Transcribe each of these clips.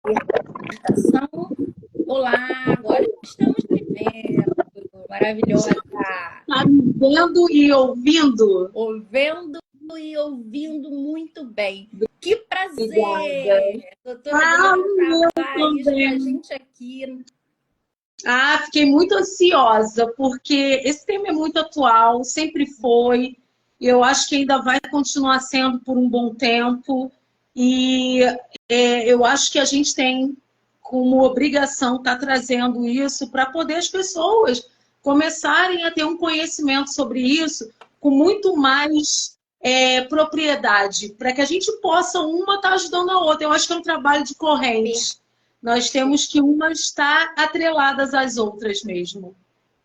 Libertação. Olá, agora estamos te vendo. Maravilhosa. Tá me vendo e ouvindo? Vendo e ouvindo muito bem. Que Obrigada. prazer! Doutora Ah, Adriana meu Tavares com a também. gente aqui. Ah, fiquei muito ansiosa, porque esse tema é muito atual, sempre foi. Eu acho que ainda vai continuar sendo por um bom tempo. E eu acho que a gente tem como obrigação estar trazendo isso para poder as pessoas começarem a ter um conhecimento sobre isso com muito mais propriedade, para que a gente possa uma estar ajudando a outra. Eu acho que é um trabalho de corrente. Nós temos que uma estar atreladas às outras mesmo.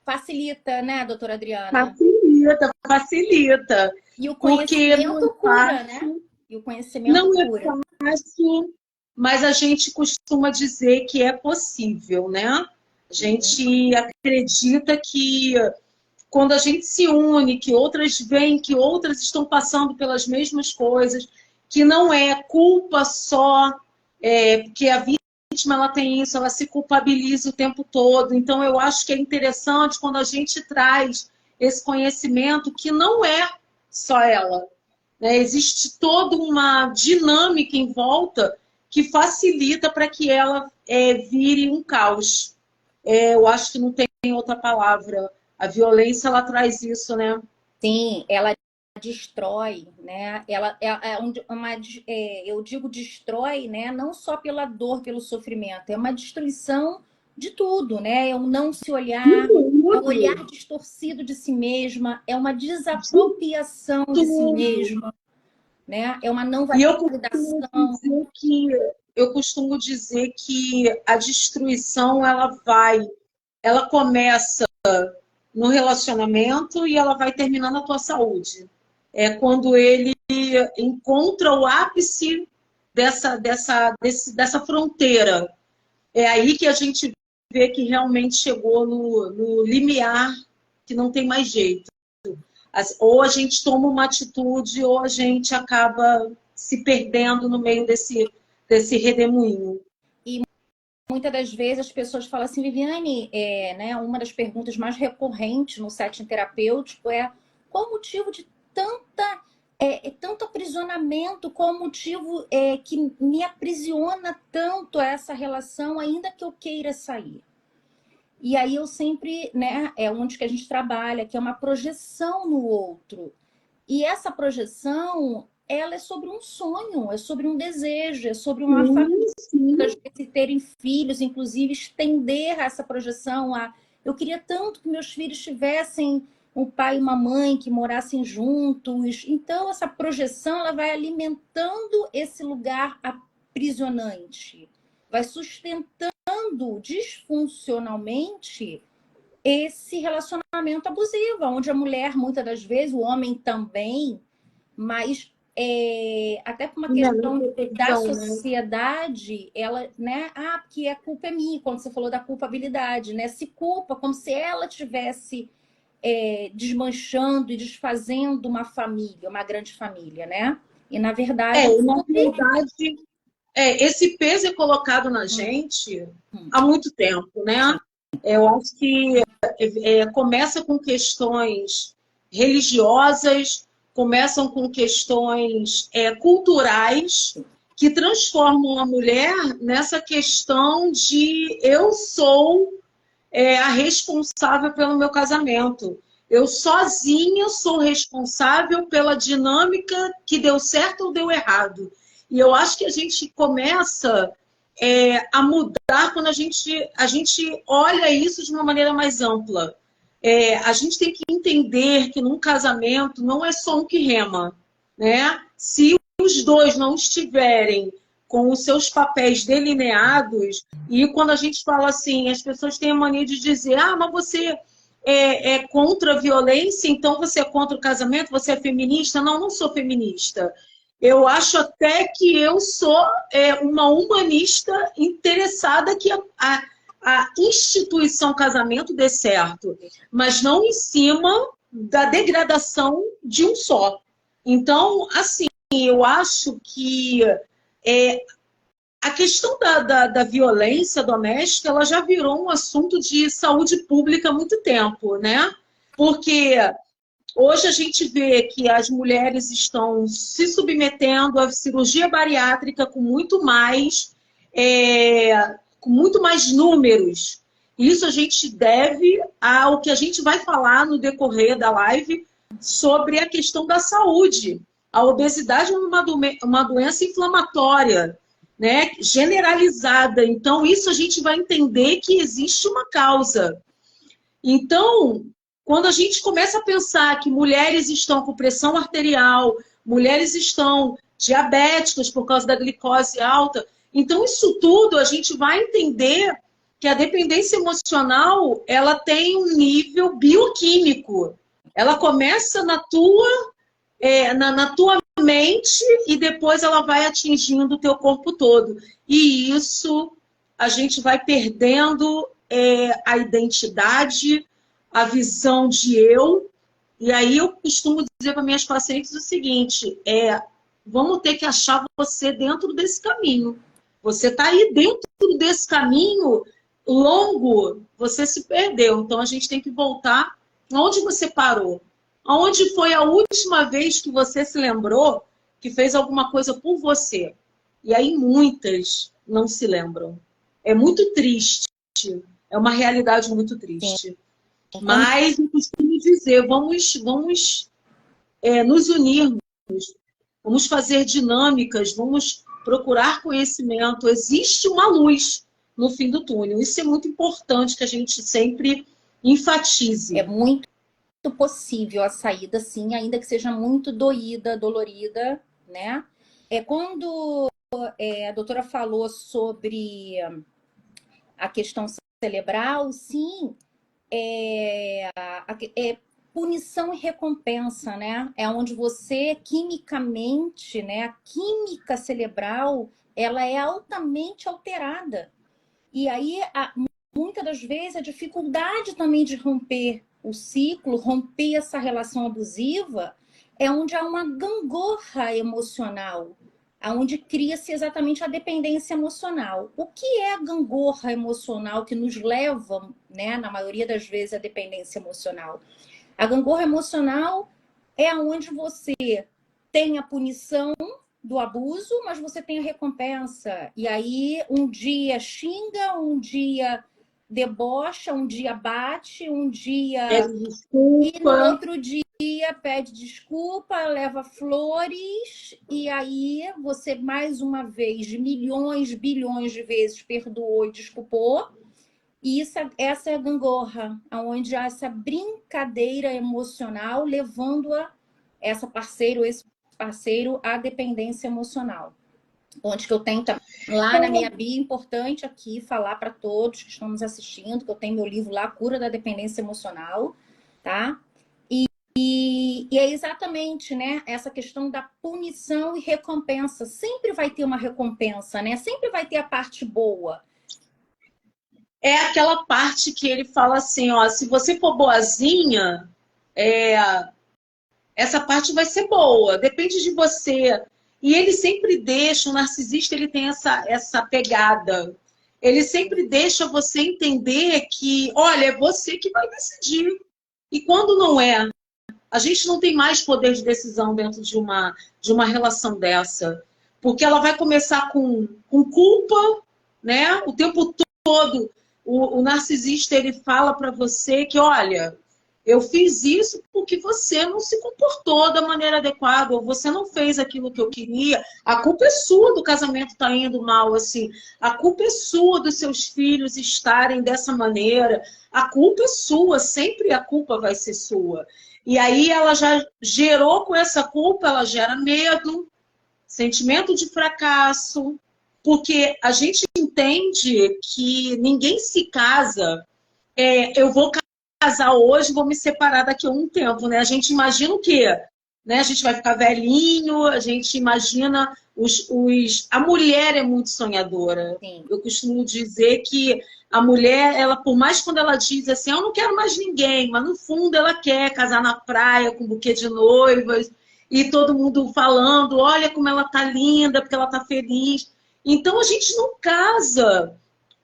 Facilita, né, doutora Adriana? Facilita, facilita. E o Porque não é conhecimento cura, né? fácil, E o conhecimento não é cura. fácil, mas a gente costuma dizer que é possível, né? A gente acredita que quando a gente se une, que outras vêm, que outras estão passando pelas mesmas coisas, que não é culpa só, que a vítima ela tem isso, ela se culpabiliza o tempo todo. Então, eu acho que é interessante quando a gente traz esse conhecimento que não é só ela, né? Existe toda uma dinâmica em volta que facilita para que ela vire um caos. Eu acho que não tem outra palavra. A violência, ela traz isso, né? Sim, ela destrói, né? Ela eu digo destrói, né? Não só pela dor, pelo sofrimento, é uma destruição de tudo, né? É um não se olhar, é um olhar Tudo, distorcido de si mesma, é uma desapropriação de si tudo. mesma, né? É uma não E validação. eu costumo dizer que a destruição, ela começa no relacionamento e ela vai terminar na tua saúde. É quando ele encontra o ápice dessa fronteira. É aí que a gente vê que realmente chegou no limiar, que não tem mais jeito. Ou a gente toma uma atitude, ou a gente acaba se perdendo no meio desse redemoinho. E muitas das vezes as pessoas falam assim, Viviane, né, uma das perguntas mais recorrentes no setting terapêutico é qual o motivo de tanto aprisionamento, qual o motivo que me aprisiona tanto a essa relação, ainda que eu queira sair. E aí eu sempre, né, é onde que a gente trabalha, que é uma projeção no outro. E essa projeção, ela é sobre um sonho, é sobre um desejo, é sobre uma família, Sim, sim. das vezes terem filhos, inclusive estender essa projeção a eu queria tanto que meus filhos tivessem um pai e uma mãe que morassem juntos. Então essa projeção ela vai alimentando esse lugar aprisionante, vai sustentando disfuncionalmente esse relacionamento abusivo, onde a mulher, muitas das vezes, o homem também, mas até por uma Melhor questão da proteção, né? sociedade, ela, né? Ah, porque a culpa é minha, quando você falou da culpabilidade, né? Se culpa como se ela tivesse desmanchando e desfazendo uma família, uma grande família, né? E na verdade Na foi. verdade, esse peso é colocado na gente há muito tempo, né? Sim. Eu acho que começa com questões religiosas, começam com questões culturais que transformam a mulher nessa questão de eu sou a responsável pelo meu casamento. Eu sozinha sou responsável pela dinâmica que deu certo ou deu errado. E eu acho que a gente começa a mudar quando a gente olha isso de uma maneira mais ampla. A gente tem que entender que num casamento não é só um que rema, né? Se os dois não estiverem com os seus papéis delineados, e quando a gente fala assim, as pessoas têm a mania de dizer, ah, mas você é contra a violência, então você é contra o casamento, você é feminista? Não, não sou feminista. Eu acho até que eu sou uma humanista interessada que a instituição casamento dê certo, mas não em cima da degradação de um só. Então, assim, eu acho que a questão da violência doméstica, ela já virou um assunto de saúde pública há muito tempo, né? Porque hoje a gente vê que as mulheres estão se submetendo à cirurgia bariátrica com muito mais números. Isso a gente deve ao que a gente vai falar no decorrer da live sobre a questão da saúde. A obesidade é uma doença inflamatória, né, generalizada. Então, isso a gente vai entender que existe uma causa. Então, quando a gente começa a pensar que mulheres estão com pressão arterial, mulheres estão diabéticas por causa da glicose alta, então isso tudo a gente vai entender que a dependência emocional, ela tem um nível bioquímico. Ela começa na tua mente e depois ela vai atingindo o teu corpo todo. E isso a gente vai perdendo a identidade, a visão de eu. E aí eu costumo dizer para minhas pacientes o seguinte, vamos ter que achar você dentro desse caminho. Você está aí dentro desse caminho longo, você se perdeu. Então a gente tem que voltar onde você parou. Onde foi a última vez que você se lembrou que fez alguma coisa por você? E aí muitas não se lembram. É muito triste. É uma realidade muito triste. Mas eu costumo dizer, vamos nos unirmos, vamos fazer dinâmicas, vamos procurar conhecimento. Existe uma luz no fim do túnel. Isso é muito importante que a gente sempre enfatize. É muito possível a saída, sim, ainda que seja muito doída, dolorida, né? Quando a doutora falou sobre a questão cerebral, sim, punição e recompensa, né? É onde você, quimicamente, né? A química cerebral, ela é altamente alterada. E aí, muitas das vezes, a dificuldade também de romper o ciclo, romper essa relação abusiva, é onde há uma gangorra emocional, onde cria-se exatamente a dependência emocional. O que é a gangorra emocional que nos leva, né, na maioria das vezes, à dependência emocional? A gangorra emocional é onde você tem a punição do abuso, mas você tem a recompensa. E aí, um dia xinga, um dia debocha, um dia bate, um dia... E no outro dia pede desculpa, leva flores, e aí você, mais uma vez, milhões, bilhões de vezes perdoou e desculpou. E essa é a gangorra, onde há essa brincadeira emocional levando esse parceiro à dependência emocional. Onde que eu tenho lá na minha bio, importante aqui falar para todos que estão nos assistindo, que eu tenho meu livro lá, Cura da Dependência Emocional, tá? E é exatamente, né, essa questão da punição e recompensa. Sempre vai ter uma recompensa, né? Sempre vai ter a parte boa. É aquela parte que ele fala assim, ó, se você for boazinha, essa parte vai ser boa, depende de você. E ele sempre deixa, o narcisista ele tem essa pegada. Ele sempre deixa você entender que, olha, é você que vai decidir. E quando não é, a gente não tem mais poder de decisão dentro de uma relação dessa. Porque ela vai começar com culpa, né? O tempo todo, o narcisista ele fala para você que, olha, eu fiz isso porque você não se comportou da maneira adequada, ou você não fez aquilo que eu queria. A culpa é sua do casamento estar indo mal, assim. A culpa é sua dos seus filhos estarem dessa maneira. A culpa é sua, sempre a culpa vai ser sua. E aí ela já gerou com essa culpa, ela gera medo, sentimento de fracasso, porque a gente entende que ninguém se casa, eu vou casar hoje, vou me separar daqui a um tempo, né? A gente imagina o quê? Né? A gente vai ficar velhinho, a gente imagina a mulher é muito sonhadora. Sim. Eu costumo dizer que a mulher, ela, por mais quando ela diz assim, eu não quero mais ninguém, mas no fundo ela quer casar na praia com um buquê de noivas e todo mundo falando, olha como ela tá linda, porque ela tá feliz. Então a gente não casa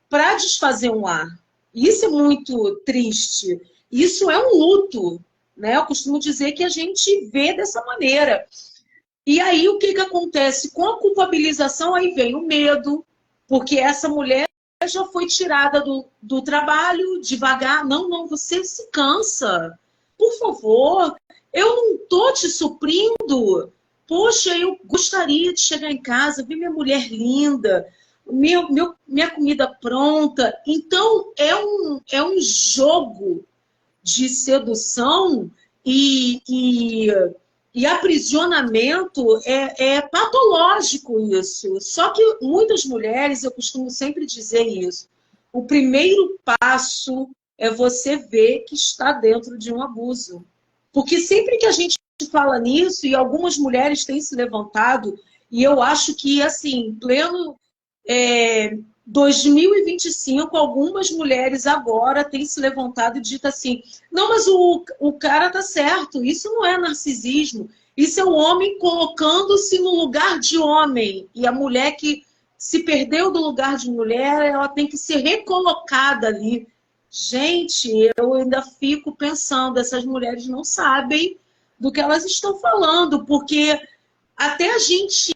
para desfazer um lar. Isso é muito triste. Isso é um luto, né? Eu costumo dizer que a gente vê dessa maneira. E aí o que que acontece? Com a culpabilização, aí vem o medo, porque essa mulher já foi tirada do trabalho devagar. Não, não, você se cansa. Por favor, eu não tô te suprindo. Poxa, eu gostaria de chegar em casa, ver minha mulher linda, minha comida pronta. Então, é um jogo de sedução e aprisionamento é patológico isso. Só que muitas mulheres, eu costumo sempre dizer isso, o primeiro passo é você ver que está dentro de um abuso. Porque sempre que a gente fala nisso, e algumas mulheres têm se levantado, e eu acho que, assim, pleno 2025, algumas mulheres agora têm se levantado e dito assim, não, mas o cara tá certo, isso não é narcisismo, isso é o homem colocando-se no lugar de homem, e a mulher que se perdeu do lugar de mulher, ela tem que ser recolocada ali. Gente, eu ainda fico pensando, essas mulheres não sabem do que elas estão falando, porque até a gente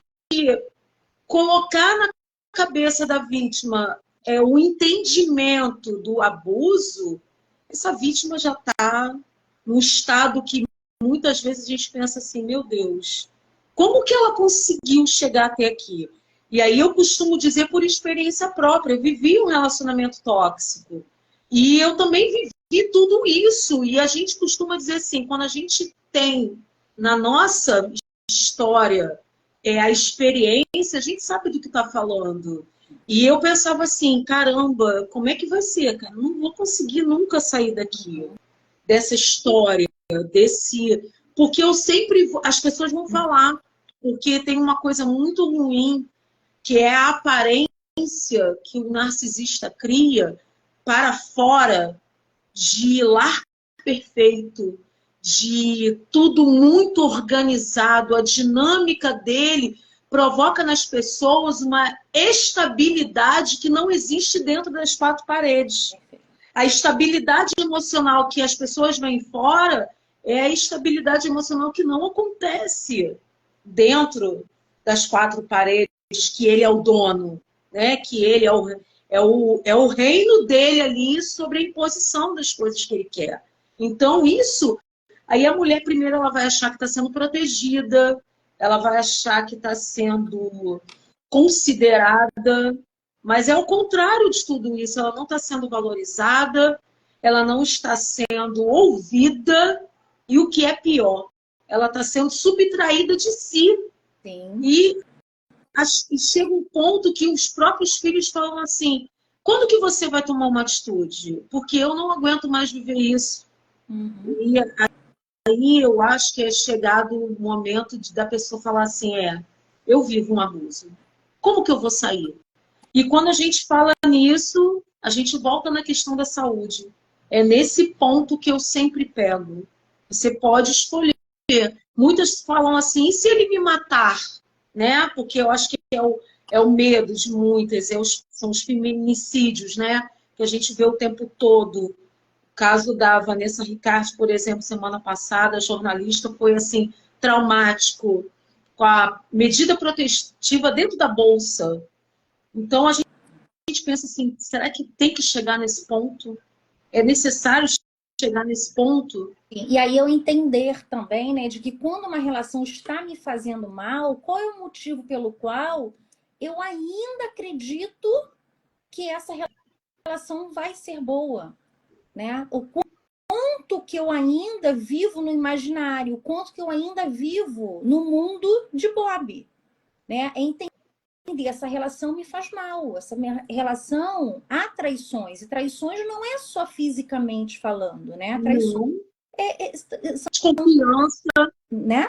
colocar na cabeça da vítima o entendimento do abuso, essa vítima já está num estado que muitas vezes a gente pensa assim, meu Deus, como que ela conseguiu chegar até aqui? E aí eu costumo dizer por experiência própria, eu vivi um relacionamento tóxico. E eu também vivi tudo isso. E a gente costuma dizer assim, quando a gente tem na nossa história a experiência, a gente sabe do que está falando. E eu pensava assim, caramba, como é que vai ser, cara? Não vou conseguir nunca sair daqui, dessa história, desse... Porque eu sempre... As pessoas vão falar, porque tem uma coisa muito ruim, que é a aparência que o narcisista cria para fora de lar perfeito, de tudo muito organizado, a dinâmica dele provoca nas pessoas uma estabilidade que não existe dentro das quatro paredes. A estabilidade emocional que as pessoas veem fora é a estabilidade emocional que não acontece dentro das quatro paredes, que ele é o dono, né? Que ele é o reino dele ali sobre a imposição das coisas que ele quer. Então, isso... Aí a mulher, primeiro, ela vai achar que está sendo protegida, ela vai achar que está sendo considerada, mas é o contrário de tudo isso. Ela não está sendo valorizada, ela não está sendo ouvida, e o que é pior, ela está sendo subtraída de si. Sim. E chega um ponto que os próprios filhos falam assim, quando que você vai tomar uma atitude? Porque eu não aguento mais viver isso. Uhum. E aí eu acho que é chegado o momento da pessoa falar assim, eu vivo um abuso. Como que eu vou sair? E quando a gente fala nisso, a gente volta na questão da saúde. É nesse ponto que eu sempre pego. Você pode escolher. Muitas falam assim, e se ele me matar? Né? Porque eu acho que é o medo de muitas, são os feminicídios, né? Que a gente vê o tempo todo. O caso da Vanessa Ricard, por exemplo, semana passada, a jornalista, foi assim, traumático, com a medida protetiva dentro da bolsa. Então a gente pensa assim, será que tem que chegar nesse ponto? É necessário chegar nesse ponto? E aí eu entender também, né, de que quando uma relação está me fazendo mal, qual é o motivo pelo qual eu ainda acredito que essa relação vai ser boa, né? O quanto que eu ainda vivo no imaginário, o quanto que eu ainda vivo no mundo de Bob, né? É entender essa relação me faz mal, essa minha relação há traições, e traições não é só fisicamente falando, né? Traições De confiança. né?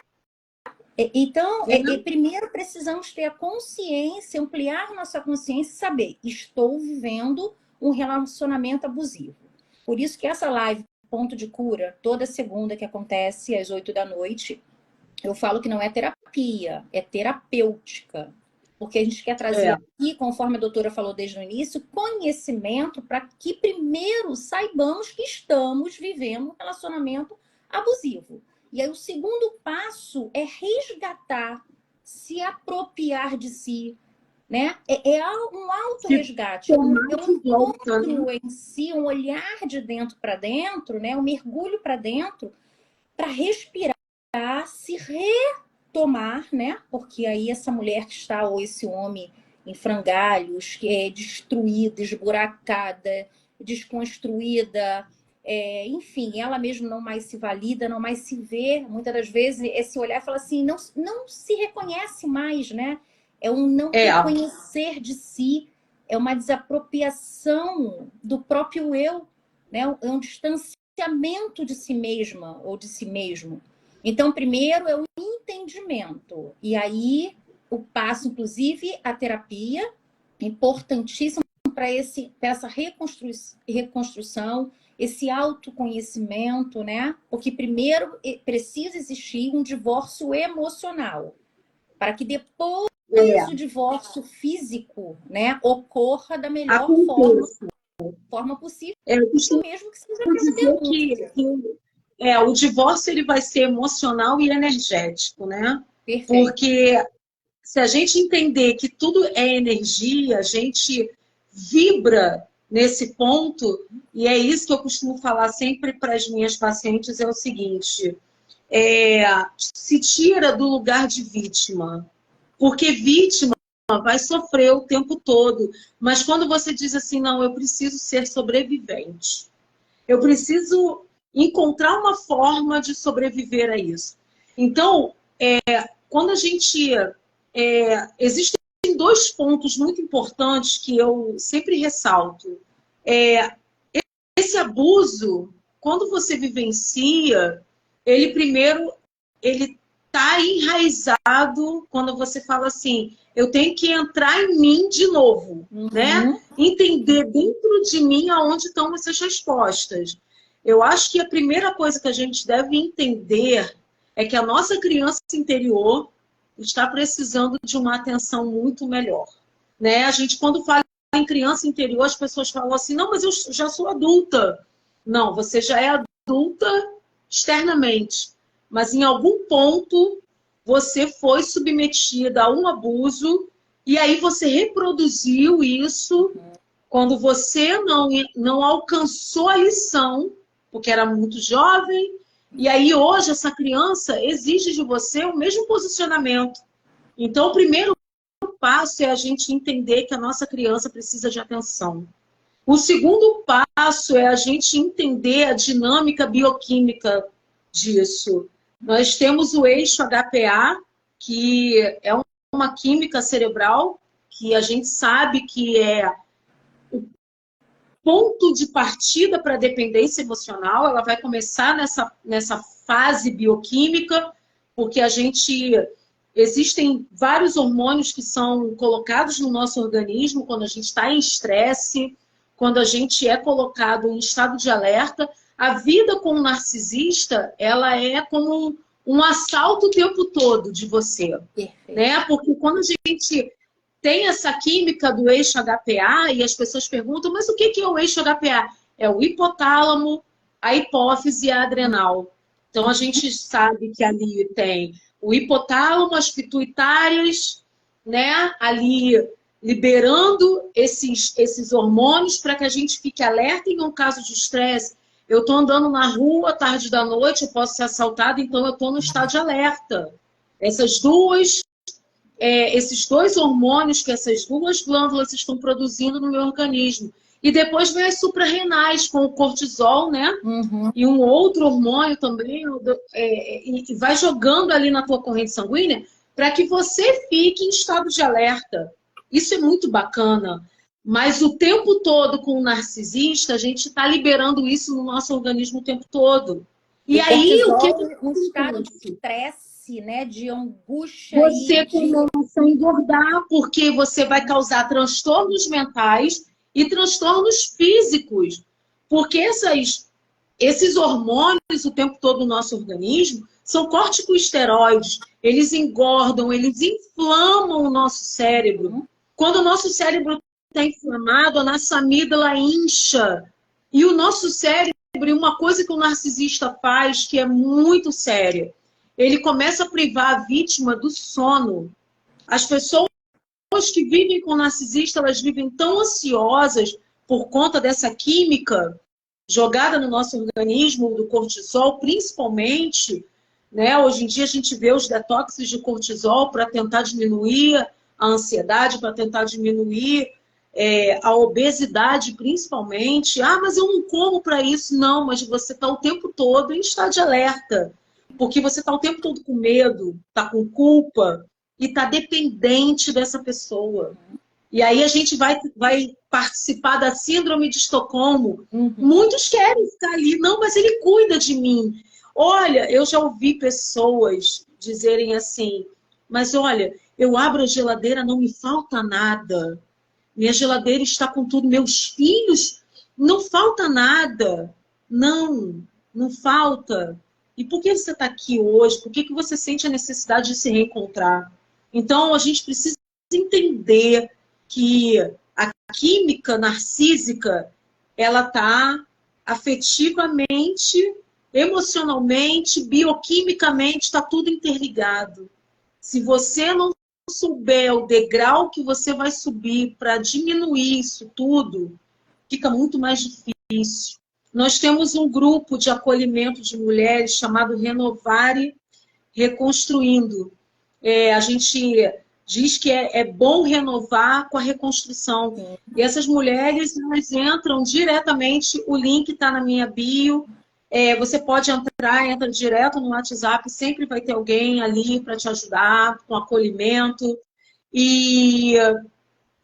Então, primeiro precisamos ter a consciência, ampliar nossa consciência e saber, estou vivendo um relacionamento abusivo. Por isso que essa live, Ponto de Cura, toda segunda que acontece às 8 da noite, eu falo que não é terapia, é terapêutica. porque a gente quer trazer aqui, conforme a doutora falou desde o início, conhecimento para que primeiro saibamos que estamos vivendo um relacionamento abusivo. E aí o segundo passo é resgatar, se apropriar de si, né? É um autorresgate, um encontro em si, um olhar de dentro para dentro, né? Um mergulho para dentro, para respirar, se retomar, né? Porque aí essa mulher que está, ou esse homem em frangalhos, que é destruída, esburacada, desconstruída, enfim, ela mesma não mais se valida, não mais se vê. Muitas das vezes esse olhar fala assim, não se reconhece mais, né? É um não reconhecer de si, é uma desapropriação do próprio eu, né? É um distanciamento de si mesma ou de si mesmo. Então, primeiro é o entendimento. E aí, o passo, inclusive, a terapia, importantíssimo para essa reconstrução, esse autoconhecimento, né? Porque primeiro precisa existir um divórcio emocional, para que depois o divórcio físico, né, ocorra da melhor forma possível. Eu costumo mesmo que seja dizer que o divórcio ele vai ser emocional e energético, né? Perfeito. Porque se a gente entender que tudo é energia, a gente vibra nesse ponto, e é isso que eu costumo falar sempre para as minhas pacientes, é o seguinte, se tira do lugar de vítima, porque vítima vai sofrer o tempo todo, mas quando você diz assim, não, eu preciso ser sobrevivente, eu preciso encontrar uma forma de sobreviver a isso. Então, quando a gente... existem dois pontos muito importantes que eu sempre ressalto. Esse abuso, quando você vivencia, ele primeiro, ele está enraizado quando você fala assim, eu tenho que entrar em mim de novo, né? Entender dentro de mim aonde estão essas respostas. Eu acho que a primeira coisa que a gente deve entender é que a nossa criança interior está precisando de uma atenção muito melhor, né? A gente, quando fala em criança interior, as pessoas falam assim, não, mas eu já sou adulta. Não, você já é adulta externamente, mas em algum ponto você foi submetida a um abuso e aí você reproduziu isso quando você não alcançou a lição, porque era muito jovem, e aí hoje essa criança exige de você o mesmo posicionamento. Então o primeiro passo é a gente entender que a nossa criança precisa de atenção. O segundo passo é a gente entender a dinâmica bioquímica disso. Nós temos o eixo HPA, que é uma química cerebral, que a gente sabe que é o ponto de partida para a dependência emocional. Ela vai começar nessa fase bioquímica, porque existem vários hormônios que são colocados no nosso organismo quando a gente está em estresse, quando a gente é colocado em estado de alerta. A vida com o narcisista, ela é como um assalto o tempo todo de você. Né? Porque quando a gente tem essa química do eixo HPA, e as pessoas perguntam, mas o que é o eixo HPA? É o hipotálamo, a hipófise e a adrenal. Então a gente sabe que ali tem o hipotálamo, as pituitárias, né? Ali liberando esses hormônios para que a gente fique alerta em um caso de estresse. Eu estou andando na rua, tarde da noite, eu posso ser assaltada, então eu estou no estado de alerta. Esses dois hormônios que essas duas glândulas estão produzindo no meu organismo. E depois vem as suprarrenais, com o cortisol, né? E um outro hormônio também, e vai jogando ali na tua corrente sanguínea para que você fique em estado de alerta. Isso é muito bacana. Mas o tempo todo com o narcisista, a gente está liberando isso no nosso organismo o tempo todo. E aí, o que um estado de estresse, né, de angústia. Você começa a engordar, porque você vai causar transtornos mentais e transtornos físicos. Porque esses hormônios o tempo todo no nosso organismo São corticosteroides, eles engordam, eles inflamam o nosso cérebro. Quando o nosso cérebro está inflamado, a nossa amígdala incha. E o nosso cérebro, uma coisa que o narcisista faz, que é muito séria, ele começa a privar a vítima do sono. As pessoas que vivem com narcisista, elas vivem tão ansiosas por conta dessa química jogada no nosso organismo, do cortisol, principalmente, né? Hoje em dia a gente vê os detoxes de cortisol para tentar diminuir a ansiedade, para tentar diminuir a obesidade, principalmente. Ah, mas eu não como para isso. Não, mas você está o tempo todo em estado de alerta, porque você está o tempo todo com medo, está com culpa e está dependente dessa pessoa. E aí a gente vai participar da síndrome de Estocolmo. Muitos querem ficar ali. Não, mas ele cuida de mim. Olha, eu já ouvi pessoas dizerem assim, mas olha, eu abro a geladeira, não me falta nada. Minha geladeira está com tudo. Meus filhos, não falta nada. Não, não falta. E por que você está aqui hoje? Por que você sente a necessidade de se reencontrar? Então, a gente precisa entender que a química narcísica, ela está afetivamente, emocionalmente, bioquimicamente, está tudo interligado. Se você não souber o degrau que você vai subir para diminuir isso tudo, fica muito mais difícil. Nós temos um grupo de acolhimento de mulheres chamado Renovare Reconstruindo. A gente diz que é bom renovar com a reconstrução. E essas mulheres, elas entram diretamente, o link está na minha bio. Você pode entra direto no WhatsApp, sempre vai ter alguém ali para te ajudar, com acolhimento. E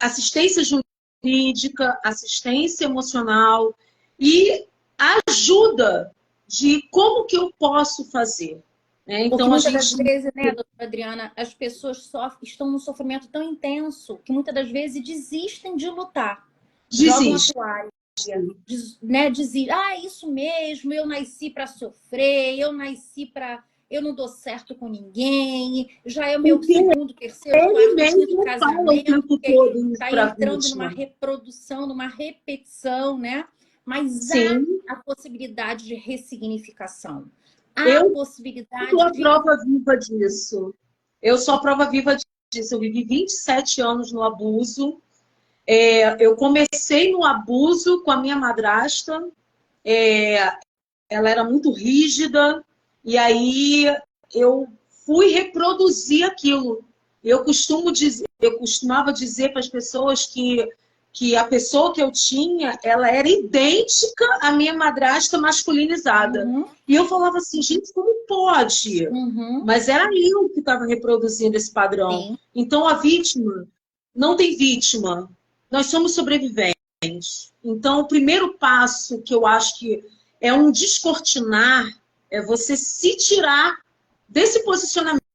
assistência jurídica, assistência emocional e ajuda de como que eu posso fazer. Então, muitas das vezes, né, doutora Adriana, as pessoas estão num sofrimento tão intenso que muitas das vezes desistem de lutar. Jogam a toalha, né? Dizem, isso mesmo, eu nasci para sofrer, eu não dou certo com ninguém, já é o meu segundo, terceiro, quarto, quinto casamento, está entrando numa reprodução, numa repetição, né? Mas há a possibilidade de ressignificação. Possibilidade sou a prova viva disso. Eu sou a prova viva disso. Eu vivi 27 anos no abuso. Eu comecei no abuso com a minha madrasta. Ela era muito rígida. E aí eu fui reproduzir aquilo. Eu costumava dizer para as pessoas que a pessoa que eu tinha, ela era idêntica à minha madrasta masculinizada. E eu falava assim, gente, como pode? Mas era eu que estava reproduzindo esse padrão. Sim. Então, a vítima não tem vítima. Nós somos sobreviventes. Então, o primeiro passo que eu acho que é um descortinar é você se tirar desse posicionamento.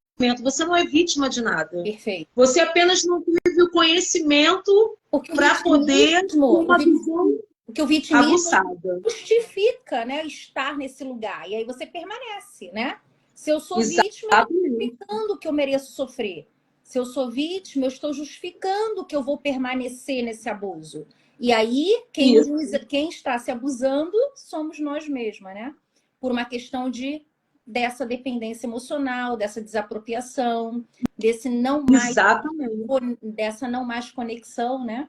Você não é vítima de nada. Perfeito. Você apenas não teve o conhecimento para poder uma visão porque o vitimismo aguçada. Justifica, né, estar nesse lugar. E aí você permanece, né? Se eu sou vítima, eu estou justificando que eu mereço sofrer. Se eu sou vítima, eu estou justificando que eu vou permanecer nesse abuso. E aí, quem está se abusando somos nós mesmas, né? Por uma questão dessa dependência emocional, dessa desapropriação, dessa não mais conexão, né?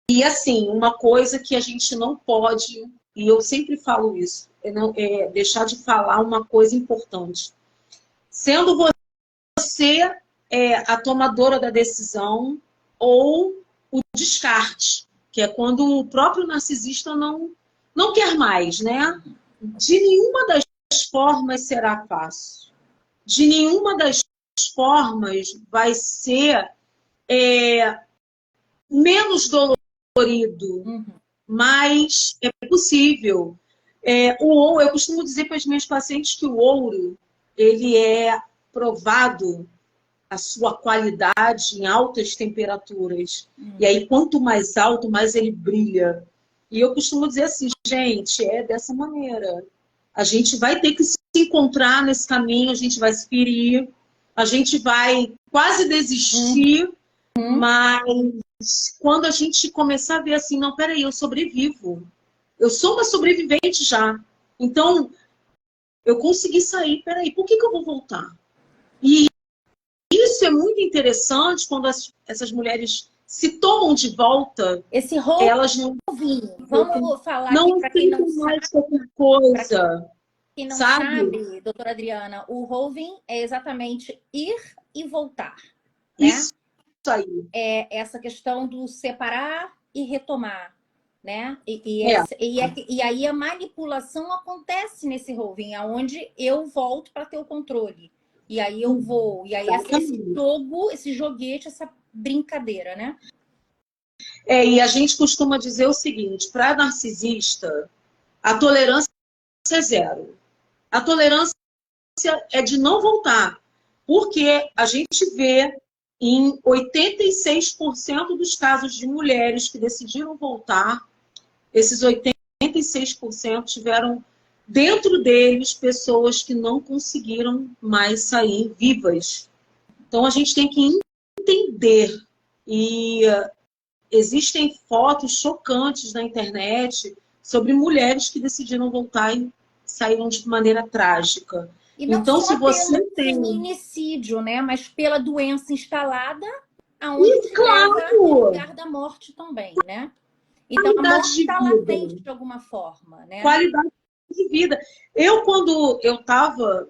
E assim, uma coisa que a gente não pode, e eu sempre falo isso, é deixar de falar uma coisa importante. Sendo você a tomadora da decisão ou o descarte, que é quando o próprio narcisista não quer mais, né? De nenhuma das formas será fácil. De nenhuma das formas vai ser menos dolorido, mas é possível. Eu costumo dizer para as minhas pacientes que o ouro, ele é provado a sua qualidade em altas temperaturas. E aí, quanto mais alto, mais ele brilha. E eu costumo dizer assim, gente, é dessa maneira. A gente vai ter que se encontrar nesse caminho, a gente vai se ferir, a gente vai quase desistir, mas quando a gente começar a ver assim, não, peraí, eu sobrevivo. Eu sou uma sobrevivente já. Então, eu consegui sair, peraí, por que eu vou voltar? E isso é muito interessante quando essas mulheres se tomam de volta. Esse elas não vamos falar aqui não para quem não mais sabe. qualquer coisa. Quem não sabe, doutora Adriana, o roving é exatamente ir e voltar. Né? Isso aí. É essa questão do separar e retomar. Né? E aí a manipulação acontece nesse roving, onde eu volto para ter o controle. E aí eu vou. E aí esse jogo, esse joguete, essa brincadeira, né? E a gente costuma dizer o seguinte, para narcisista, a tolerância é zero. A tolerância é de não voltar. Porque a gente vê em 86% dos casos de mulheres que decidiram voltar, esses 86% tiveram dentro deles pessoas que não conseguiram mais sair vivas. Então a gente tem que entender. E existem fotos chocantes na internet sobre mulheres que decidiram voltar e saíram de maneira trágica. E não então, só se você pelo tem feminicídio, né? Mas pela doença instalada, aonde te claro, leva ao lugar da morte também, né? Então a morte está latente de alguma forma, né? Qualidade de vida. Eu, quando eu estava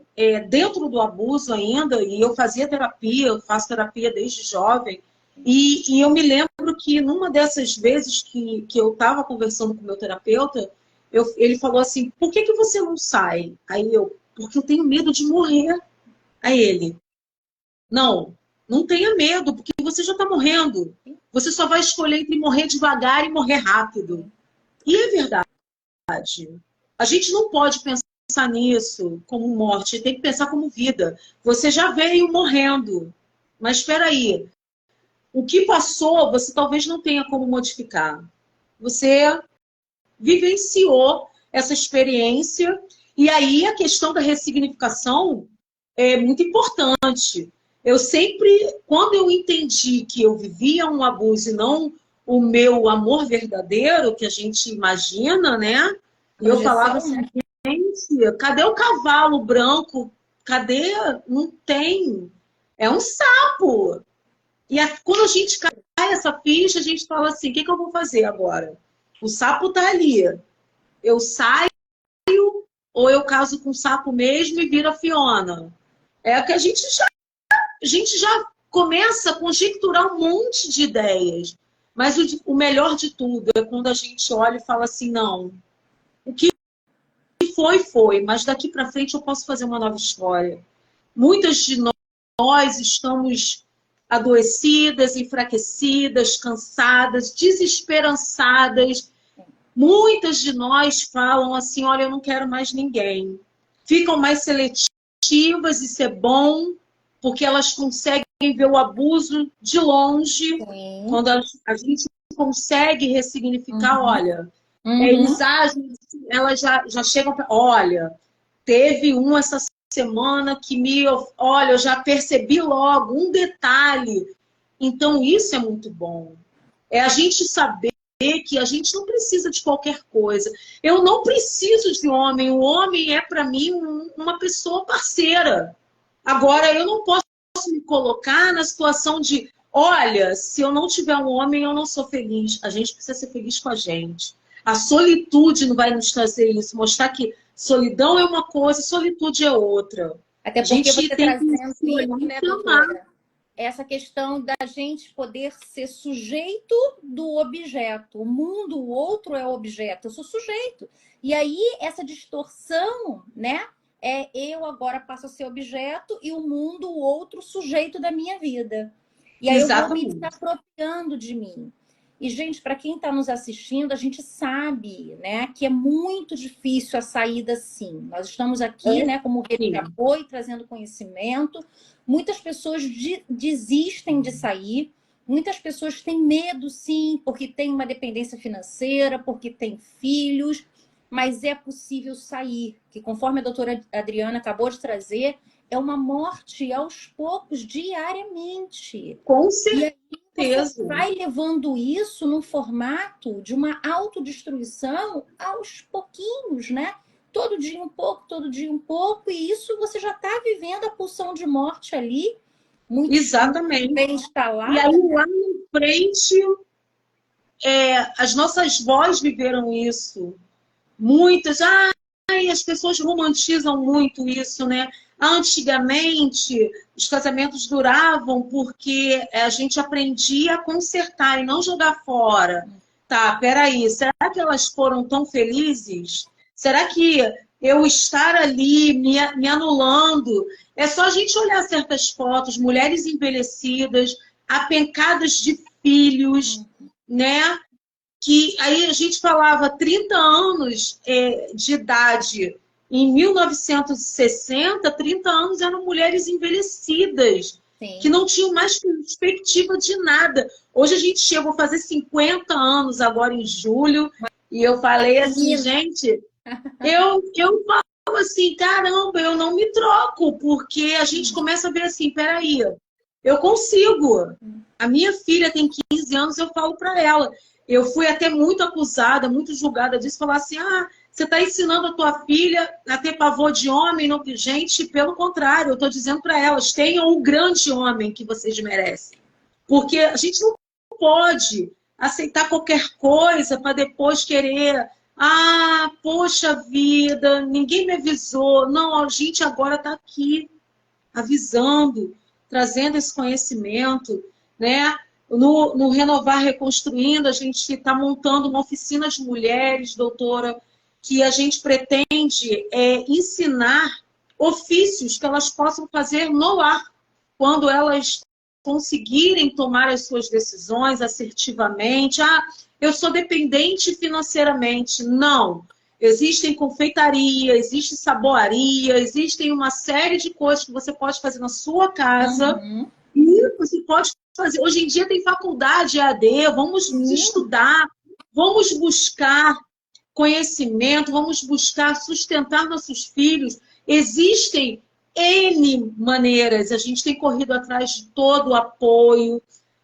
dentro do abuso ainda, e eu fazia terapia, eu faço terapia desde jovem, e eu me lembro que numa dessas vezes que eu estava conversando com o meu terapeuta, ele falou assim, por que você não sai? Aí porque eu tenho medo de morrer. Aí ele, não tenha medo, porque você já está morrendo. Você só vai escolher entre morrer devagar e morrer rápido. E é verdade. A gente não pode pensar nisso como morte, tem que pensar como vida. Você já veio morrendo, mas espera aí. O que passou, você talvez não tenha como modificar. Você vivenciou essa experiência e aí a questão da ressignificação é muito importante. Eu sempre, quando eu entendi que eu vivia um abuso e não o meu amor verdadeiro, que a gente imagina, né? E eu falava assim, gente, cadê o cavalo branco? Cadê? Não tem. É um sapo. E quando a gente cai essa ficha, a gente fala assim, o que eu vou fazer agora? O sapo tá ali. Eu saio ou eu caso com o sapo mesmo e viro a Fiona? É que a gente já começa a conjecturar um monte de ideias. Mas o melhor de tudo é quando a gente olha e fala assim, não, o que foi, mas daqui para frente eu posso fazer uma nova história. Muitas de nós estamos adoecidas, enfraquecidas, cansadas, desesperançadas. Muitas de nós falam assim, olha, eu não quero mais ninguém. Ficam mais seletivas, isso é bom, porque elas conseguem ver o abuso de longe. Sim. Quando a gente consegue ressignificar, olha, eles agem, elas já chegam para, olha, teve essa semana que olha, eu já percebi logo um detalhe. Então, isso é muito bom. É a gente saber que a gente não precisa de qualquer coisa. Eu não preciso de homem. O homem é, para mim, uma pessoa parceira. Agora, eu não posso me colocar na situação de, olha, se eu não tiver um homem, eu não sou feliz. A gente precisa ser feliz com a gente. A solitude não vai nos trazer isso, mostrar que solidão é uma coisa, solitude é outra. Até porque você trazendo isso, né, doutora? Essa questão da gente poder ser sujeito do objeto. O mundo, o outro é o objeto, eu sou sujeito. E aí, essa distorção, né? Eu agora passo a ser objeto e o mundo, o outro, sujeito da minha vida. E aí Exatamente. eu vou me desapropriando de mim. E, gente, para quem está nos assistindo, a gente sabe, né, que é muito difícil a saída, sim. Nós estamos aqui, né, como rede de apoio, trazendo conhecimento. Muitas pessoas desistem de sair. Muitas pessoas têm medo, sim, porque tem uma dependência financeira, porque tem filhos. mas é possível sair, que conforme a doutora Adriana acabou de trazer, é uma morte aos poucos, diariamente. Com E aí você certeza. vai levando isso no formato de uma autodestruição aos pouquinhos, né? Todo dia um pouco, todo dia um pouco, e isso você já está vivendo a pulsão de morte ali, muito Exatamente. bem E instalada. aí, lá na frente, as nossas vós viveram isso. Muitas, as pessoas romantizam muito isso, né? Antigamente, os casamentos duravam porque a gente aprendia a consertar e não jogar fora. Tá, peraí, será que elas foram tão felizes? Será que eu estar ali me anulando? É só a gente olhar certas fotos, mulheres envelhecidas, apencadas de filhos, né? Que aí a gente falava 30 anos de idade em 1960, 30 anos eram mulheres envelhecidas, que Sim. não tinham mais perspectiva de nada. Hoje a gente chegou a fazer 50 anos agora em julho, e eu falei assim, Menina, gente, eu falo assim, caramba, eu não me troco, porque a gente começa a ver assim, peraí, eu consigo. A minha filha tem 15 anos, eu falo para ela. Eu fui até muito acusada, muito julgada disso, falar assim, você está ensinando a tua filha a ter pavor de homem? Não... Gente, pelo contrário, eu estou dizendo para elas, tenham o grande homem que vocês merecem. Porque a gente não pode aceitar qualquer coisa para depois querer poxa vida, ninguém me avisou. Não, a gente agora está aqui avisando, trazendo esse conhecimento, né? No Renovar Reconstruindo, a gente está montando uma oficina de mulheres, doutora, que a gente pretende ensinar ofícios que elas possam fazer no lar, quando elas conseguirem tomar as suas decisões assertivamente. Eu sou dependente financeiramente. Não. Existem confeitaria, existe saboaria, existem uma série de coisas que você pode fazer na sua casa e você pode fazer. Hoje em dia tem faculdade EAD, vamos estudar, vamos buscar conhecimento, vamos buscar sustentar nossos filhos. Existem N maneiras, a gente tem corrido atrás de todo o apoio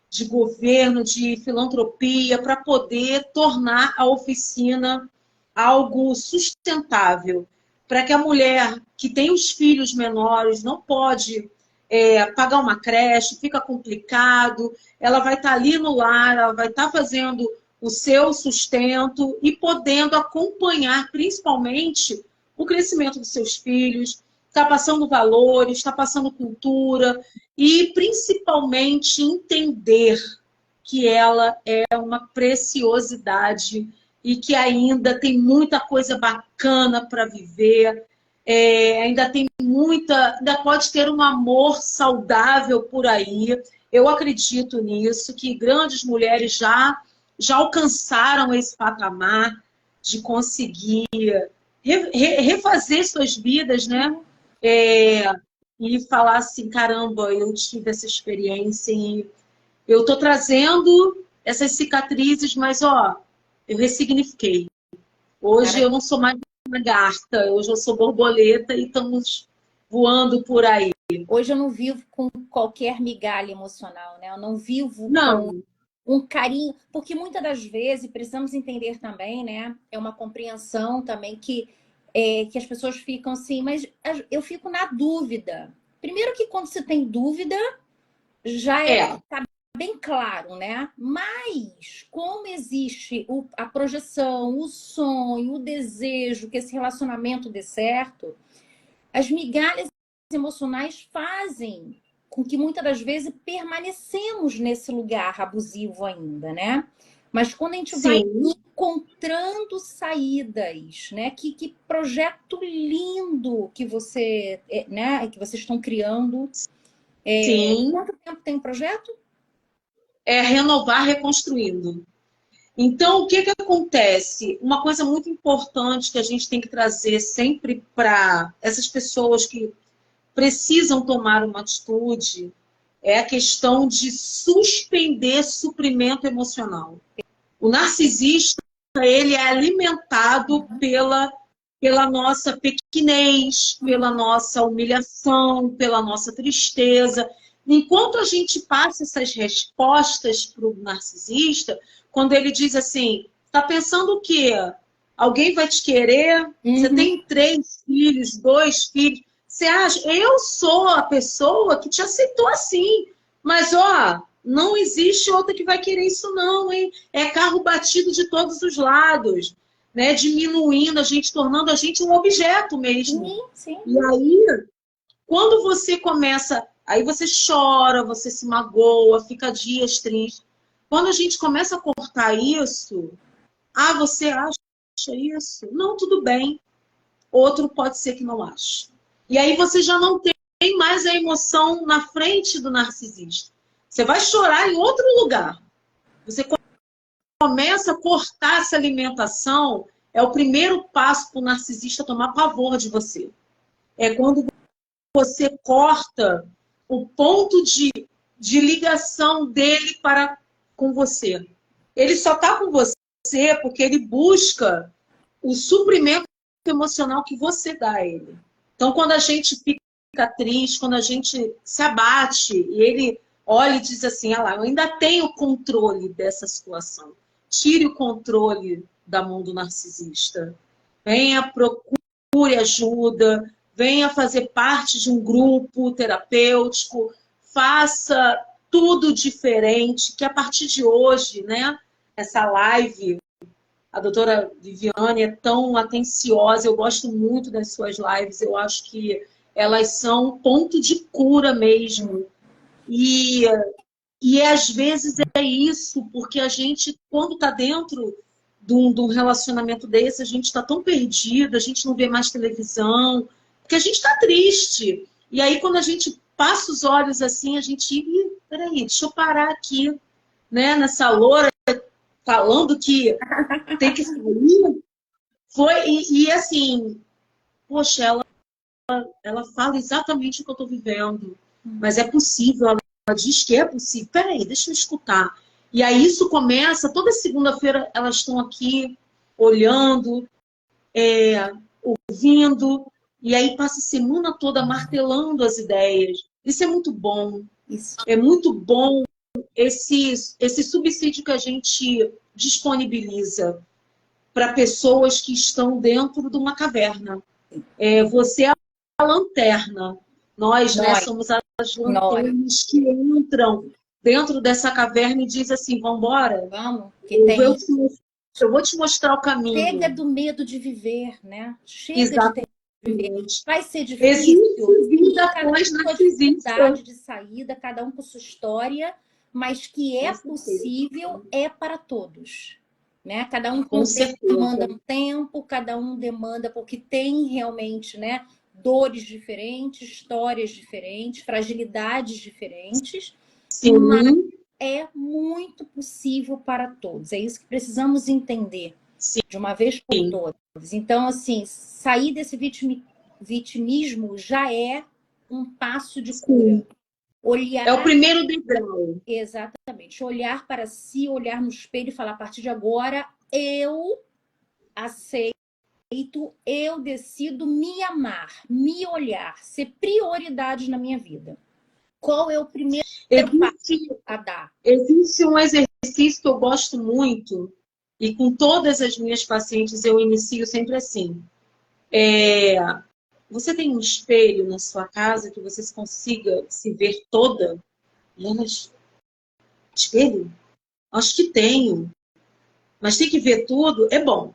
de governo, de filantropia, para poder tornar a oficina algo sustentável, para que a mulher que tem os filhos menores não pode pagar uma creche, fica complicado, ela vai estar ali no lar, ela vai estar fazendo o seu sustento e podendo acompanhar principalmente o crescimento dos seus filhos, está passando valores, está passando cultura e principalmente entender que ela é uma preciosidade e que ainda tem muita coisa bacana para viver, ainda tem ainda pode ter um amor saudável por aí. Eu acredito nisso, que grandes mulheres já alcançaram esse patamar de conseguir refazer suas vidas, né? E falar assim, caramba, eu tive essa experiência e eu estou trazendo essas cicatrizes, mas eu ressignifiquei. Hoje eu não sou mais lagarta, hoje eu sou borboleta e estamos voando por aí. Hoje eu não vivo com qualquer migalha emocional, né? Eu não vivo Não. com um carinho, porque muitas das vezes precisamos entender também, né? É uma compreensão também que as pessoas ficam assim, mas eu fico na dúvida. Primeiro que quando você tem dúvida, já tá bem claro, né? Mas como existe a projeção, o sonho, o desejo que esse relacionamento dê certo, as migalhas emocionais fazem com que muitas das vezes permanecemos nesse lugar abusivo ainda, né? Mas quando a gente vai encontrando saídas, né? Que projeto lindo que você, né? Que vocês estão criando. Sim. Quanto tempo tem o projeto? Renovar reconstruindo. Então, o que acontece? Uma coisa muito importante que a gente tem que trazer sempre para essas pessoas que precisam tomar uma atitude é a questão de suspender suprimento emocional. O narcisista, ele é alimentado pela nossa pequenez, pela nossa humilhação, pela nossa tristeza. Enquanto a gente passa essas respostas para o narcisista, quando ele diz assim, tá pensando o quê? Alguém vai te querer? Você tem 3 filhos, 2 filhos. Você acha? Eu sou a pessoa que te aceitou assim. Mas, ó, não existe outra que vai querer isso não, hein? É carro batido de todos os lados, né? Diminuindo a gente, tornando a gente um objeto mesmo. Sim. E aí, quando você começa... Aí você chora, você se magoa, fica dias triste. Quando a gente começa a cortar isso... Ah, você acha isso? Não, tudo bem. Outro pode ser que não ache. E aí você já não tem mais a emoção na frente do narcisista. Você vai chorar em outro lugar. Você começa a cortar essa alimentação, é o primeiro passo para o narcisista tomar pavor de você. É quando você corta o ponto de ligação dele com você. Ele só está com você porque ele busca o suprimento emocional que você dá a ele. Então, quando a gente fica triste, quando a gente se abate, e ele olha e diz assim, ah lá, eu ainda tenho controle dessa situação. Tire o controle da mão do narcisista. Venha, procure ajuda, venha fazer parte de um grupo terapêutico, faça tudo diferente, que a partir de hoje, né, essa live, a doutora Viviane é tão atenciosa, eu gosto muito das suas lives, eu acho que elas são ponto de cura mesmo. E às vezes é isso, porque a gente, quando está dentro de um relacionamento desse, a gente está tão perdido, a gente não vê mais televisão, porque a gente está triste. E aí, quando a gente passa os olhos assim, a gente, peraí, deixa eu parar aqui, né, nessa loura, falando que tem que sair. E assim, poxa, ela fala exatamente o que eu estou vivendo, mas é possível, ela diz que é possível. Peraí, deixa eu escutar. E aí isso começa, toda segunda-feira elas estão aqui olhando, ouvindo, e aí passa a semana toda martelando as ideias. Isso é muito bom. Isso. É muito bom esse subsídio que a gente disponibiliza para pessoas que estão dentro de uma caverna. Você é a lanterna. Nós, né, somos as lanternas que entram dentro dessa caverna e diz assim, vamos embora? Vamos, eu vou te mostrar o caminho. Chega do medo de viver, né? Chega Exatamente. de viver. Vai ser difícil. Existe vida após dificuldade de saída, cada um com sua história, mas que é possível, é para todos. Né? Cada um demanda um tempo, cada um demanda porque tem realmente, né, dores diferentes, histórias diferentes, fragilidades diferentes. Sim. Mas é muito possível para todos. É isso que precisamos entender. Sim. De uma vez por todas. Então, assim, sair desse vitimismo já é um passo de cura. Olhar... É o primeiro degrau. Exatamente. Olhar para si, olhar no espelho e falar, a partir de agora, eu aceito, eu decido me amar, me olhar, ser prioridade na minha vida. Qual é o primeiro passo a dar? Existe um exercício que eu gosto muito, e com todas as minhas pacientes eu inicio sempre assim. Você tem um espelho na sua casa que você consiga se ver toda? Espelho? Acho que tenho. Mas tem que ver tudo? É bom.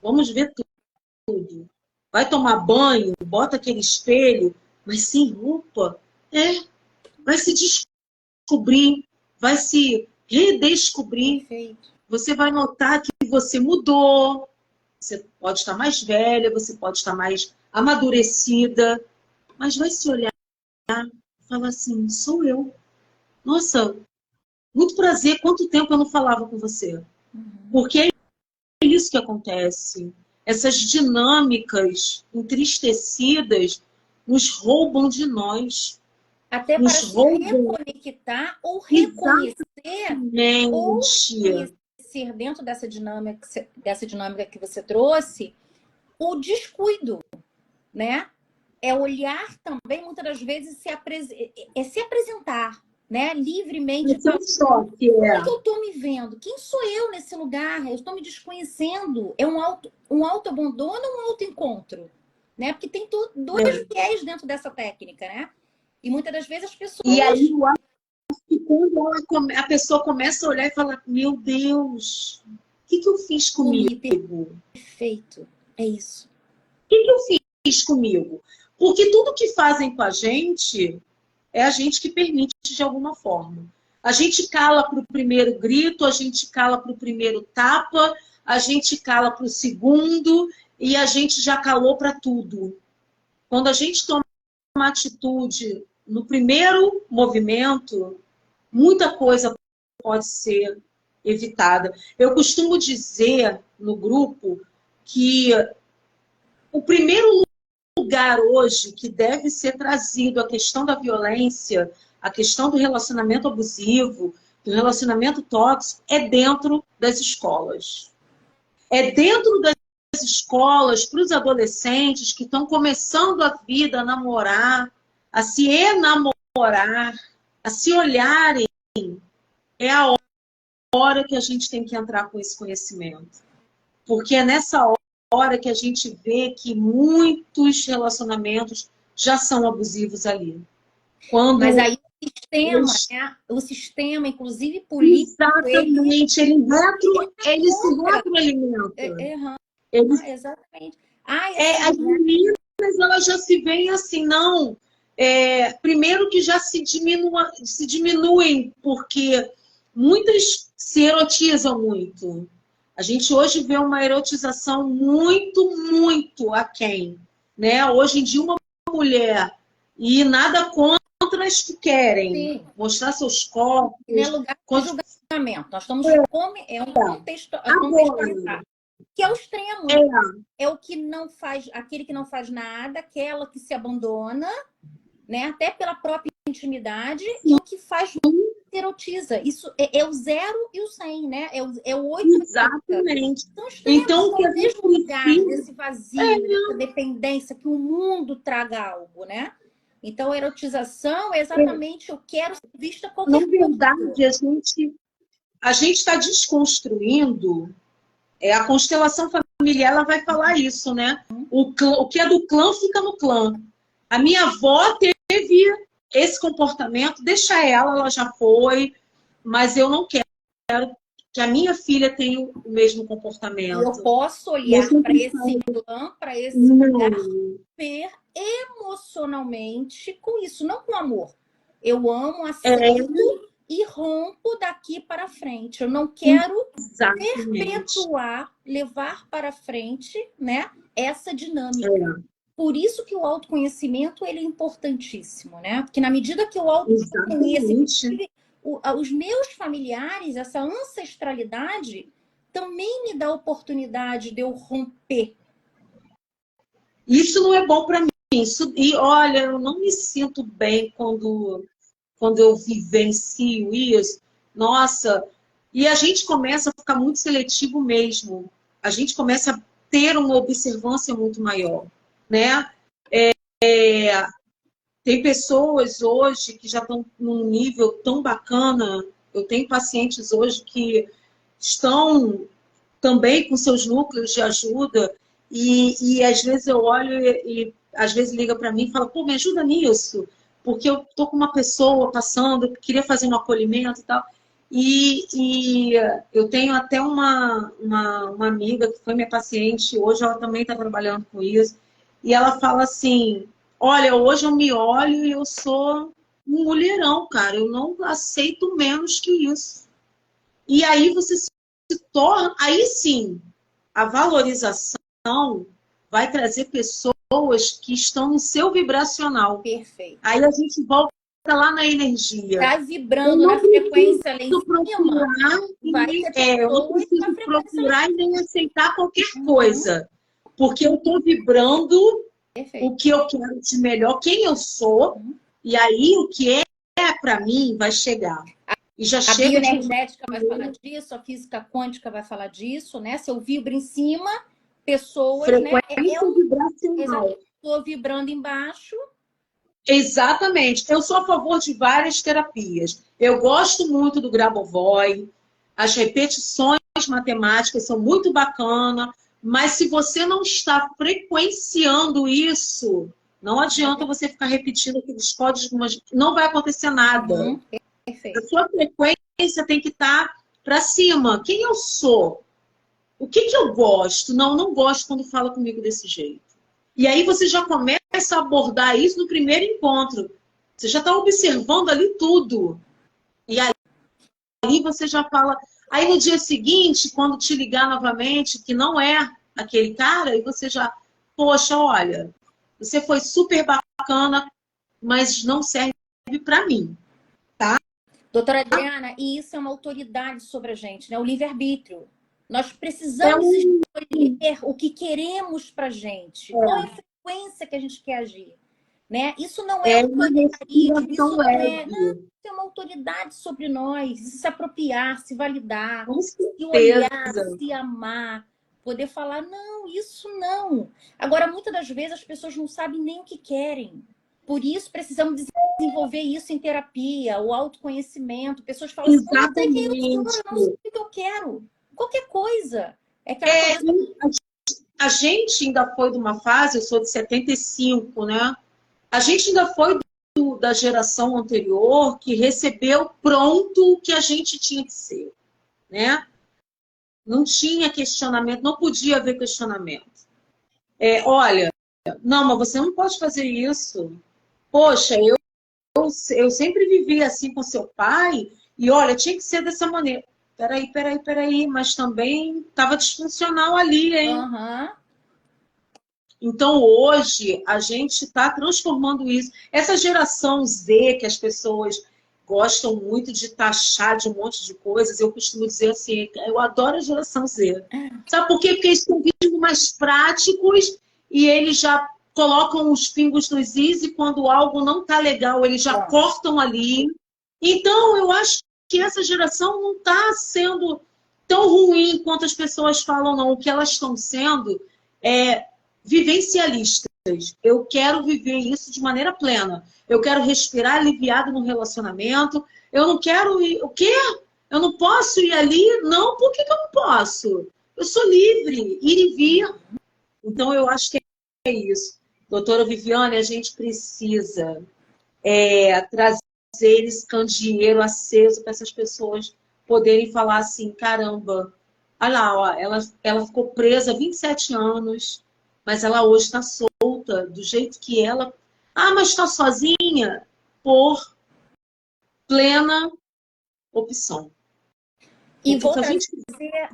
Vamos ver tudo. Vai tomar banho, bota aquele espelho, mas sem roupa. Vai se descobrir, vai se redescobrir. Perfeito. Você vai notar que você mudou. Você pode estar mais velha, você pode estar mais amadurecida, mas vai se olhar e falar assim, sou eu. Nossa, muito prazer, quanto tempo eu não falava com você? Porque é isso que acontece. Essas dinâmicas entristecidas nos roubam de nós. Até para se reconectar ou reconhecer acontecer dentro dessa dinâmica que você trouxe, o descuido, né? É olhar também, muitas das vezes, se apresentar, né? Livremente. Esse é um choque, Como é que eu estou me vendo? Quem sou eu nesse lugar? Eu estou me desconhecendo. É um autoabandono ou um autoencontro? Né? Porque tem dois viés dentro dessa técnica, né? E muitas das vezes as pessoas... E aí, eu acho que quando a pessoa começa a olhar e falar, meu Deus, o que eu fiz comigo? Perfeito, é isso. O que eu fiz comigo? Porque tudo que fazem com a gente é a gente que permite de alguma forma. A gente cala para o primeiro grito, a gente cala para o primeiro tapa, a gente cala para o segundo e a gente já calou para tudo. Quando a gente toma uma atitude no primeiro movimento, muita coisa pode ser evitada. Eu costumo dizer no grupo que o primeiro lugar hoje que deve ser trazido a questão da violência, a questão do relacionamento abusivo, do relacionamento tóxico, é dentro das escolas. É dentro das escolas, para os adolescentes que estão começando a vida, a namorar, a se enamorar, a se olharem, é a hora que a gente tem que entrar com esse conhecimento. Porque é nessa hora que a gente vê que muitos relacionamentos já são abusivos ali. Mas aí né? O sistema, inclusive político... Exatamente, ele se retroalimenta. Exatamente. As meninas, elas já se veem assim, não. Primeiro que já se diminuem, porque muitas se erotizam muito. A gente hoje vê uma erotização muito, muito aquém. Né? Hoje em dia, uma mulher, e nada contra as que querem mostrar seus corpos. Não é lugar de julgamento. Nós estamos um contexto que é o extremo. É o que não faz, aquele que não faz nada, aquela que se abandona, né? Até pela própria intimidade, e o que faz erotiza. Isso é o 0 e o 100, né? É o 8. Exatamente. Então, o mesmo lugar desse vazio, dessa dependência, que o mundo traga algo, né? Então, a erotização é exatamente eu quero ser vista como... Na verdade, a gente está desconstruindo a constelação familiar, ela vai falar isso, né? O que é do clã fica no clã. A minha avó teve esse comportamento, deixa ela já foi, mas eu não quero que a minha filha tenha o mesmo comportamento. Eu posso olhar para esse clã, para esse lugar, ver emocionalmente com isso, não com amor. Eu amo, aceito e rompo daqui para frente. Eu não quero perpetuar, levar para frente, né, essa dinâmica. Por isso que o autoconhecimento ele é importantíssimo, né? Porque na medida que eu autoconheço os meus familiares, essa ancestralidade também me dá oportunidade de eu romper. Isso não é bom para mim. E olha, eu não me sinto bem quando eu vivencio isso. Nossa, e a gente começa a ficar muito seletivo mesmo. A gente começa a ter uma observância muito maior, né? Tem pessoas hoje que já estão num nível tão bacana. Eu tenho pacientes hoje que estão também com seus núcleos de ajuda e às vezes eu olho e às vezes liga para mim e fala, pô, me ajuda nisso, porque eu tô com uma pessoa passando, eu queria fazer um acolhimento e tal. E eu tenho até uma amiga que foi minha paciente, hoje ela também está trabalhando com isso, e ela fala assim, olha, hoje eu me olho e eu sou um mulherão, cara, eu não aceito menos que isso. E aí você se torna, aí sim, a valorização vai trazer pessoas que estão no seu vibracional. Perfeito. Aí a gente volta lá na energia. Está vibrando na frequência lá em cima. Eu não preciso procurar e nem aceitar qualquer coisa. Porque eu estou vibrando o que eu quero de melhor, quem eu sou, e aí o que é para mim vai chegar. e já A chega de bioenergética vai falar disso, a física quântica vai falar disso, né? Se eu vibro em cima, pessoas, né? frequência vibracional. Estou vibrando embaixo. Exatamente. Eu sou a favor de várias terapias. Eu gosto muito do Grabovoi, as repetições matemáticas são muito bacanas, mas se você não está frequenciando isso, não adianta você ficar repetindo aqueles códigos, não vai acontecer nada. Uhum, perfeito. A sua frequência tem que estar para cima. Quem eu sou? O que eu gosto? Não, não gosto quando fala comigo desse jeito. E aí você já começa a abordar isso no primeiro encontro. Você já está observando ali tudo. E aí você já fala... Aí no dia seguinte, quando te ligar novamente, que não é aquele cara, e você já... Poxa, olha, você foi super bacana, mas não serve para mim. Tá? Doutora Adriana, e isso é uma autoridade sobre a gente, né? O livre-arbítrio. Nós precisamos escolher o que queremos pra gente. Qual é a frequência que a gente quer agir? Né? Isso não é autoritarismo, isso não é... Não, isso é uma autoridade sobre nós. Se apropriar, se validar, se olhar, se amar. Poder falar, não, isso não. Agora, muitas das vezes, as pessoas não sabem nem o que querem. Por isso, precisamos desenvolver isso em terapia, o autoconhecimento. Pessoas falam assim, não sei quem eu sou, não sei o que eu quero. Qualquer coisa. A gente ainda foi de uma fase, eu sou de 75, né? A gente ainda foi da geração anterior que recebeu pronto o que a gente tinha que ser, né? Não tinha questionamento, não podia haver questionamento. Olha, não, mas você não pode fazer isso. Poxa, eu sempre vivi assim com seu pai e olha, tinha que ser dessa maneira. Peraí, mas também estava disfuncional ali, hein? Uhum. Então, hoje, a gente está transformando isso. Essa geração Z, que as pessoas gostam muito de taxar de um monte de coisas, eu costumo dizer assim, eu adoro a geração Z. Sabe por quê? Porque eles estão vindo mais práticos e eles já colocam os pingos nos is e quando algo não está legal, eles já cortam ali. Então, eu acho que essa geração não está sendo tão ruim quanto as pessoas falam, não. O que elas estão sendo é vivencialistas. Eu quero viver isso de maneira plena. Eu quero respirar aliviado no relacionamento. Eu não quero ir... O quê? Eu não posso ir ali? Não, por que eu não posso? Eu sou livre, ir e vir. Então, eu acho que é isso. Doutora Viviane, a gente precisa trazer esse candeeiro aceso para essas pessoas poderem falar assim, caramba, olha lá, ó, ela ficou presa há 27 anos, mas ela hoje está solta, do jeito que ela... Ah, mas está sozinha? Por plena opção. E vou trazer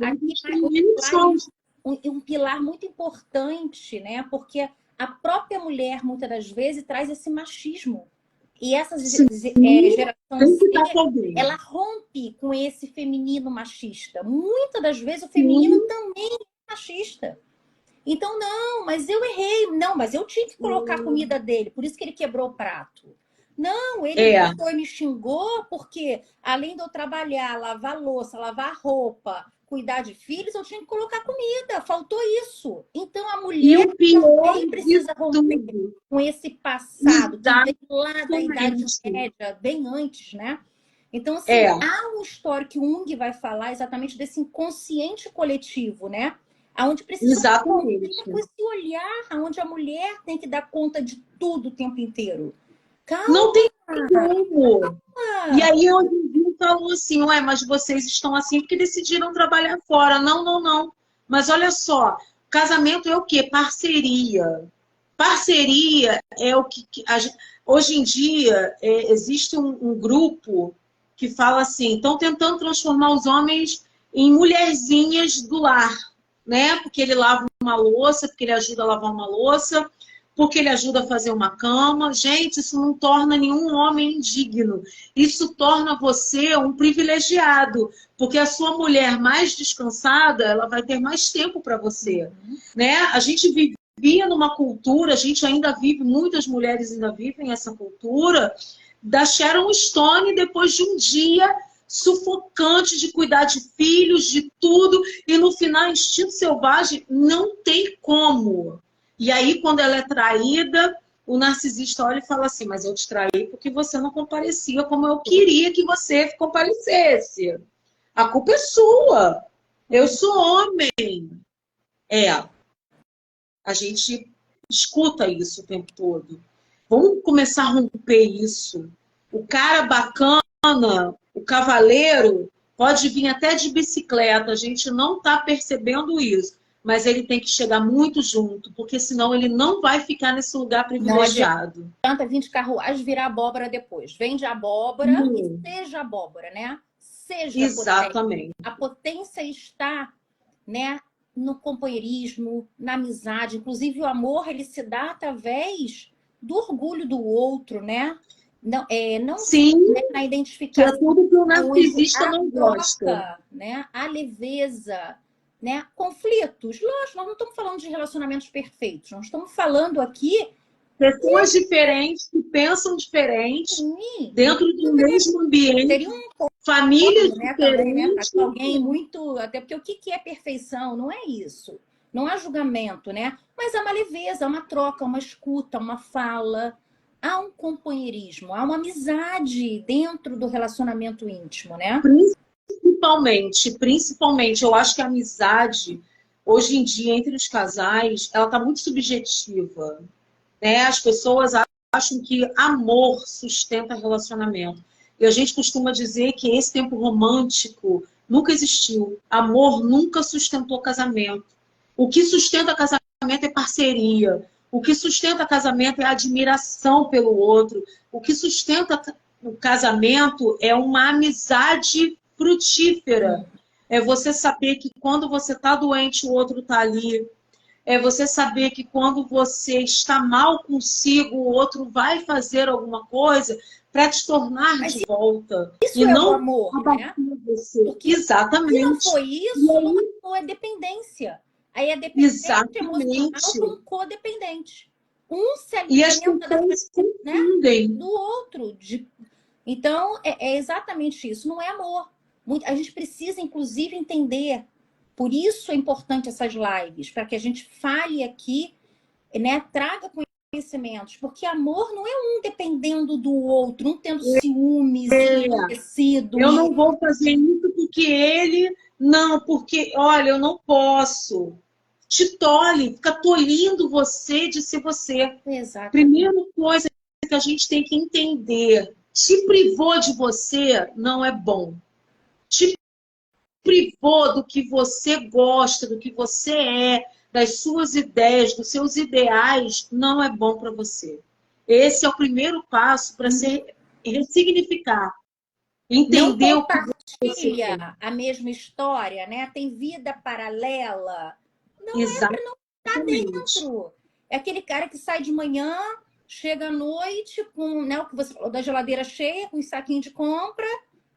aqui um pilar muito importante, né? Porque a própria mulher, muitas das vezes, traz esse machismo. E essa geração Z, ela rompe com esse feminino machista. Muitas das vezes o feminino também é machista. Então, não, mas eu errei. Não, mas eu tinha que colocar a comida dele, por isso que ele quebrou o prato. Não, ele voltou e me xingou porque, além de eu trabalhar, lavar louça, lavar roupa, cuidar de filhos, eu tinha que colocar comida. Faltou isso. Então, a mulher também precisa romper com esse passado, que vem lá da Idade Média, bem antes, né? Então, assim, há um histórico que o Jung vai falar exatamente desse inconsciente coletivo, né? Onde precisa esse olhar, onde a mulher tem que dar conta de tudo o tempo inteiro. Calma. Não tem como. E aí hoje em dia falou assim, ué, mas vocês estão assim porque decidiram trabalhar fora. Não, não, não. Mas olha só, casamento é o quê? Parceria. Parceria é o que... Hoje em dia existe um grupo que fala assim, estão tentando transformar os homens em mulherzinhas do lar. Né? Porque ele lava uma louça, porque ele ajuda a lavar uma louça, porque ele ajuda a fazer uma cama. Gente, isso não torna nenhum homem indigno. Isso torna você um privilegiado, porque a sua mulher mais descansada, ela vai ter mais tempo para você. Né? A gente vivia numa cultura, a gente ainda vive, muitas mulheres ainda vivem essa cultura, da Sharon Stone depois de um dia sufocante de cuidar de filhos, de tudo, e no final, instinto selvagem não tem como. E aí, quando ela é traída, o narcisista olha e fala assim, mas eu te traí porque você não comparecia como eu queria que você comparecesse. A culpa é sua. Eu sou homem. A gente escuta isso o tempo todo. Vamos começar a romper isso. O cara bacana, o cavaleiro, pode vir até de bicicleta, a gente não está percebendo isso. Mas ele tem que chegar muito junto, porque senão ele não vai ficar nesse lugar privilegiado. Não adianta vir de carruagem virar abóbora depois. Vende abóbora e seja abóbora, né? Seja exatamente. potente. A potência está, né, no companheirismo, na amizade. Inclusive, o amor, ele se dá através do orgulho do outro, né? Não sim, né, na identificação. Que é tudo que o narcisista não gosta. Troca, né? A leveza, né? Conflitos. Lógico, nós não estamos falando de relacionamentos perfeitos. Nós estamos falando aqui pessoas diferentes, que pensam diferente, sim, dentro do mesmo ambiente, famílias diferentes. Né? Alguém muito... Até porque o que é perfeição? Não é isso. Não há julgamento, né? Mas há uma leveza, há uma troca, uma escuta, uma fala. Há um companheirismo, há uma amizade dentro do relacionamento íntimo, né? Principalmente, eu acho que a amizade, hoje em dia, entre os casais, ela está muito subjetiva. Né? As pessoas acham que amor sustenta relacionamento. E a gente costuma dizer que esse tempo romântico nunca existiu. Amor nunca sustentou casamento. O que sustenta casamento é parceria. O que sustenta casamento é admiração pelo outro. O que sustenta o casamento é uma amizade frutífera. É você saber que quando você está doente, o outro está ali. É você saber que quando você está mal consigo, o outro vai fazer alguma coisa para te tornar de volta. Isso é o amor, né? Você. Porque exatamente. Se não foi isso, não é dependência. Aí é dependência emocional com codependente. Um se alimenta do outro. Então, é exatamente isso. Não é amor. A gente precisa, inclusive, entender. Por isso é importante essas lives, para que a gente fale aqui, né, traga conhecimentos, porque amor não é um dependendo do outro, um tendo ciúmes, enlouquecido. Eu não vou fazer isso porque ele... Não, porque, olha, eu não posso. Te tolhe, fica tolhindo você de ser você. Exato. Primeira coisa que a gente tem que entender, te privou de você, não é bom. Te privou do que você gosta, do que você é, das suas ideias, dos seus ideais, não é bom para você. Esse é o primeiro passo para se ressignificar. Entender não compartilha a mesma história, né? Tem vida paralela. Não exatamente. Não está dentro. É aquele cara que sai de manhã, chega à noite com, né, o que você falou da geladeira cheia, com um saquinho de compra,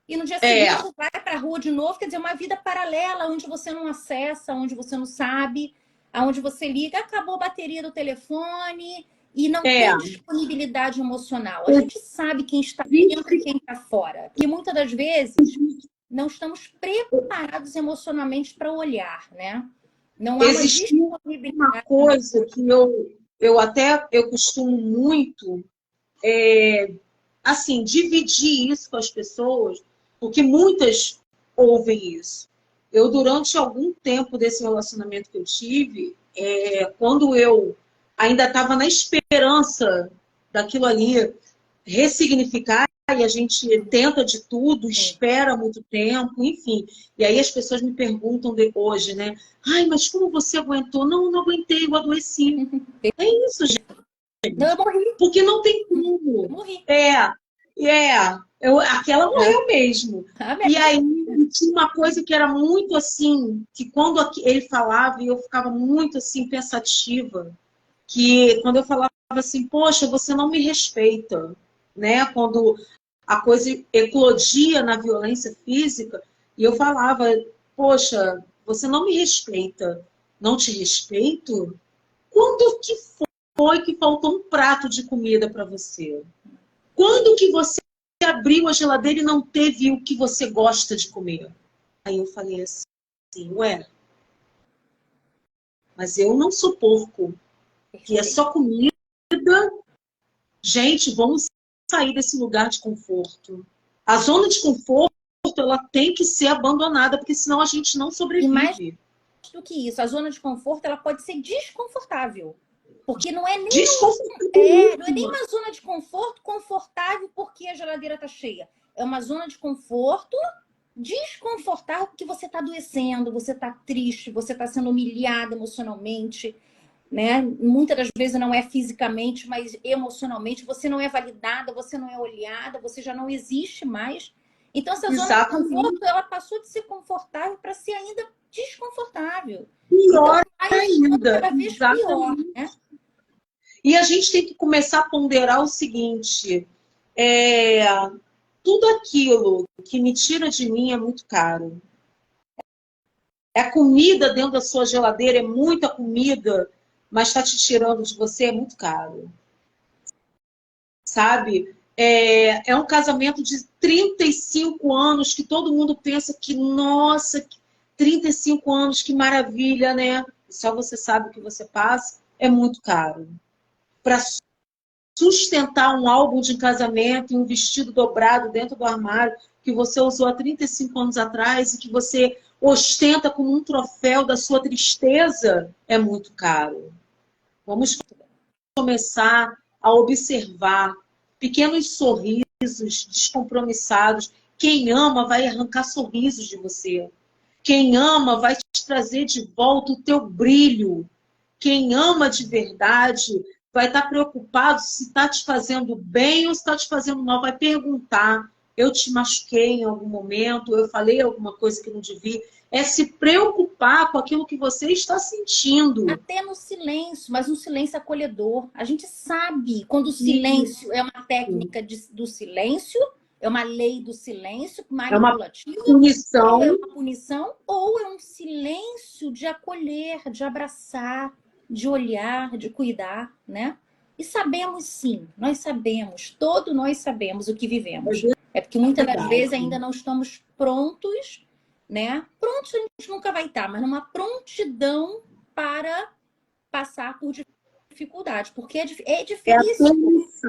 e no dia seguinte vai para a rua de novo. Quer dizer, uma vida paralela, onde você não acessa, onde você não sabe, aonde você liga, acabou a bateria do telefone e não tem disponibilidade emocional. A gente sabe quem está dentro e quem está fora. E muitas das vezes não estamos preparados emocionalmente para olhar, né? Não há uma coisa que eu costumo muito assim, dividir isso com as pessoas, porque muitas ouvem isso. Eu, durante algum tempo desse relacionamento que eu tive, quando eu ainda estava na esperança daquilo ali ressignificar, e a gente tenta de tudo, espera muito tempo, enfim. E aí as pessoas me perguntam hoje, né? Ai, mas como você aguentou? Não, não aguentei, eu adoeci. É isso, gente. Não, eu morri. Porque não tem como. Eu morri. Aquela morreu mesmo. E aí tinha uma coisa que era muito assim, que quando ele falava, e eu ficava muito assim, pensativa, que quando eu falava assim, poxa, você não me respeita, né? Quando a coisa eclodia na violência física, e eu falava, poxa, você não me respeita. Não te respeito? Quando que foi que faltou um prato de comida para você? Quando que você abriu a geladeira e não teve o que você gosta de comer. Aí eu falei assim, ué, mas eu não sou porco, que é só comida. Gente, vamos sair desse lugar de conforto. A zona de conforto, ela tem que ser abandonada, porque senão a gente não E mais sobrevive. do que isso, a zona de conforto ela pode ser desconfortável. Porque não é nem não é nem uma zona de conforto confortável porque a geladeira está cheia. É uma zona de conforto desconfortável porque você está adoecendo, você está triste, você está sendo humilhado emocionalmente, né? Muitas das vezes não é fisicamente, mas emocionalmente. Você não é validada, você não é olhada, você já não existe mais. Então, essa zona de conforto, ela passou de ser confortável para ser ainda desconfortável. Pior então, ainda. Cada vez pior, né? E a gente tem que começar a ponderar o seguinte: tudo aquilo que me tira de mim é muito caro. A comida dentro da sua geladeira é muita comida, mas está te tirando de você, é muito caro. Sabe? É um casamento de 35 anos que todo mundo pensa que, nossa, 35 anos, que maravilha, né? Só você sabe o que você passa, é muito caro. Para sustentar um álbum de casamento e um vestido dobrado dentro do armário que você usou há 35 anos atrás e que você ostenta como um troféu da sua tristeza, é muito caro. Vamos começar a observar pequenos sorrisos descompromissados. Quem ama vai arrancar sorrisos de você. Quem ama vai te trazer de volta o teu brilho. Quem ama de verdade vai estar preocupado se está te fazendo bem ou se está te fazendo mal. Vai perguntar, eu te machuquei em algum momento, eu falei alguma coisa que não devia. É se preocupar com aquilo que você está sentindo. Até no silêncio, mas um silêncio acolhedor. A gente sabe quando o silêncio é uma técnica do silêncio, é uma lei do silêncio manipulativa, é uma punição, ou é um silêncio de acolher, de abraçar, de olhar, de cuidar, né? E sabemos sim, nós sabemos, todos nós sabemos o que vivemos. É porque muitas das vezes ainda não estamos prontos, né? Prontos a gente nunca vai estar, mas numa prontidão para passar por dificuldade, porque é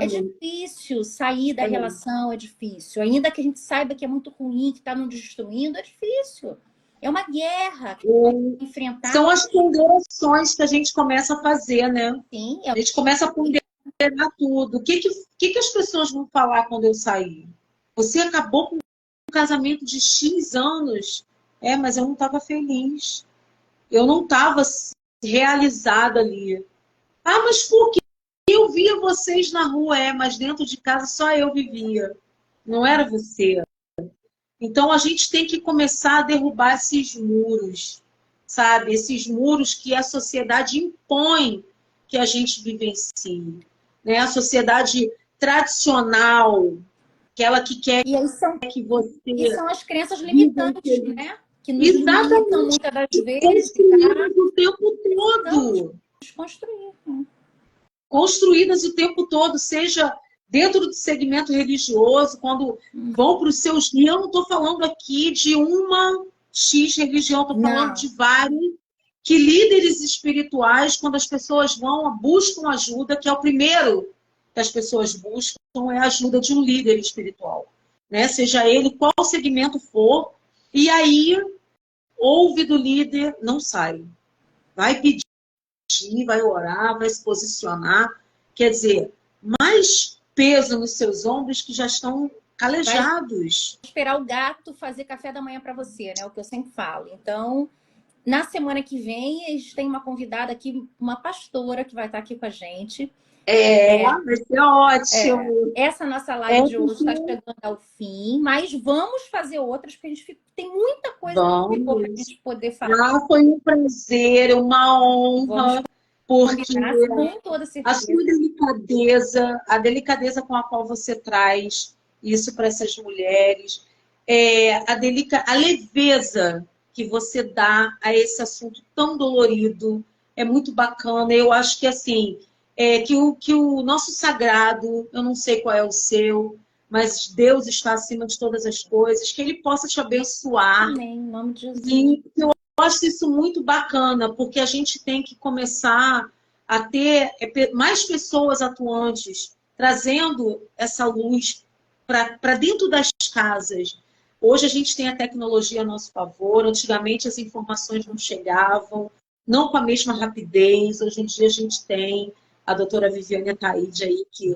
difícil sair da relação, é difícil. Ainda que a gente saiba que é muito ruim, que está nos destruindo, é difícil. É uma guerra que a enfrentar. São as ponderações que a gente começa a fazer, né? Sim, a gente começa a ponderar tudo. O que as pessoas vão falar quando eu sair? Você acabou com um casamento de X anos. Mas eu não estava feliz. Eu não estava realizada ali. Mas por que eu via vocês na rua? Mas dentro de casa só eu vivia. Não era você. Então a gente tem que começar a derrubar esses muros, sabe? Esses muros que a sociedade impõe que a gente vivencie. Né? A sociedade tradicional, aquela que quer que você... E são as crenças limitantes, né? Que nos limitam muitas das vezes. Construídas o tempo todo. Construídas o tempo todo, seja dentro do segmento religioso, quando vão para os seus... E eu não estou falando aqui de uma X religião, estou falando de vários, que líderes espirituais, quando as pessoas buscam ajuda, que é o primeiro que as pessoas buscam, é a ajuda de um líder espiritual. Né? Seja ele qual segmento for, e aí ouve do líder, não sai. Vai pedir, vai orar, vai se posicionar. Quer dizer, mais peso nos seus ombros que já estão calejados. Vai esperar o gato fazer café da manhã para você, né? O que eu sempre falo. Então, na semana que vem, a gente tem uma convidada aqui, uma pastora que vai estar aqui com a gente. Vai ser ótimo. Essa nossa live de hoje está chegando ao fim, mas vamos fazer outras, porque a gente tem muita coisa para a gente poder falar. Foi um prazer, uma honra, porque com toda certeza. A sua delicadeza, a delicadeza com a qual você traz isso para essas mulheres, a leveza que você dá a esse assunto tão dolorido, é muito bacana. Eu acho que assim, que o nosso sagrado, eu não sei qual é o seu, mas Deus está acima de todas as coisas, que Ele possa te abençoar. Amém, em nome de Jesus. E eu acho isso muito bacana, porque a gente tem que começar a ter mais pessoas atuantes, trazendo essa luz para dentro das casas. Hoje a gente tem a tecnologia a nosso favor, antigamente as informações não chegavam, não com a mesma rapidez, hoje em dia a gente tem a doutora Viviane Ataíde aí, que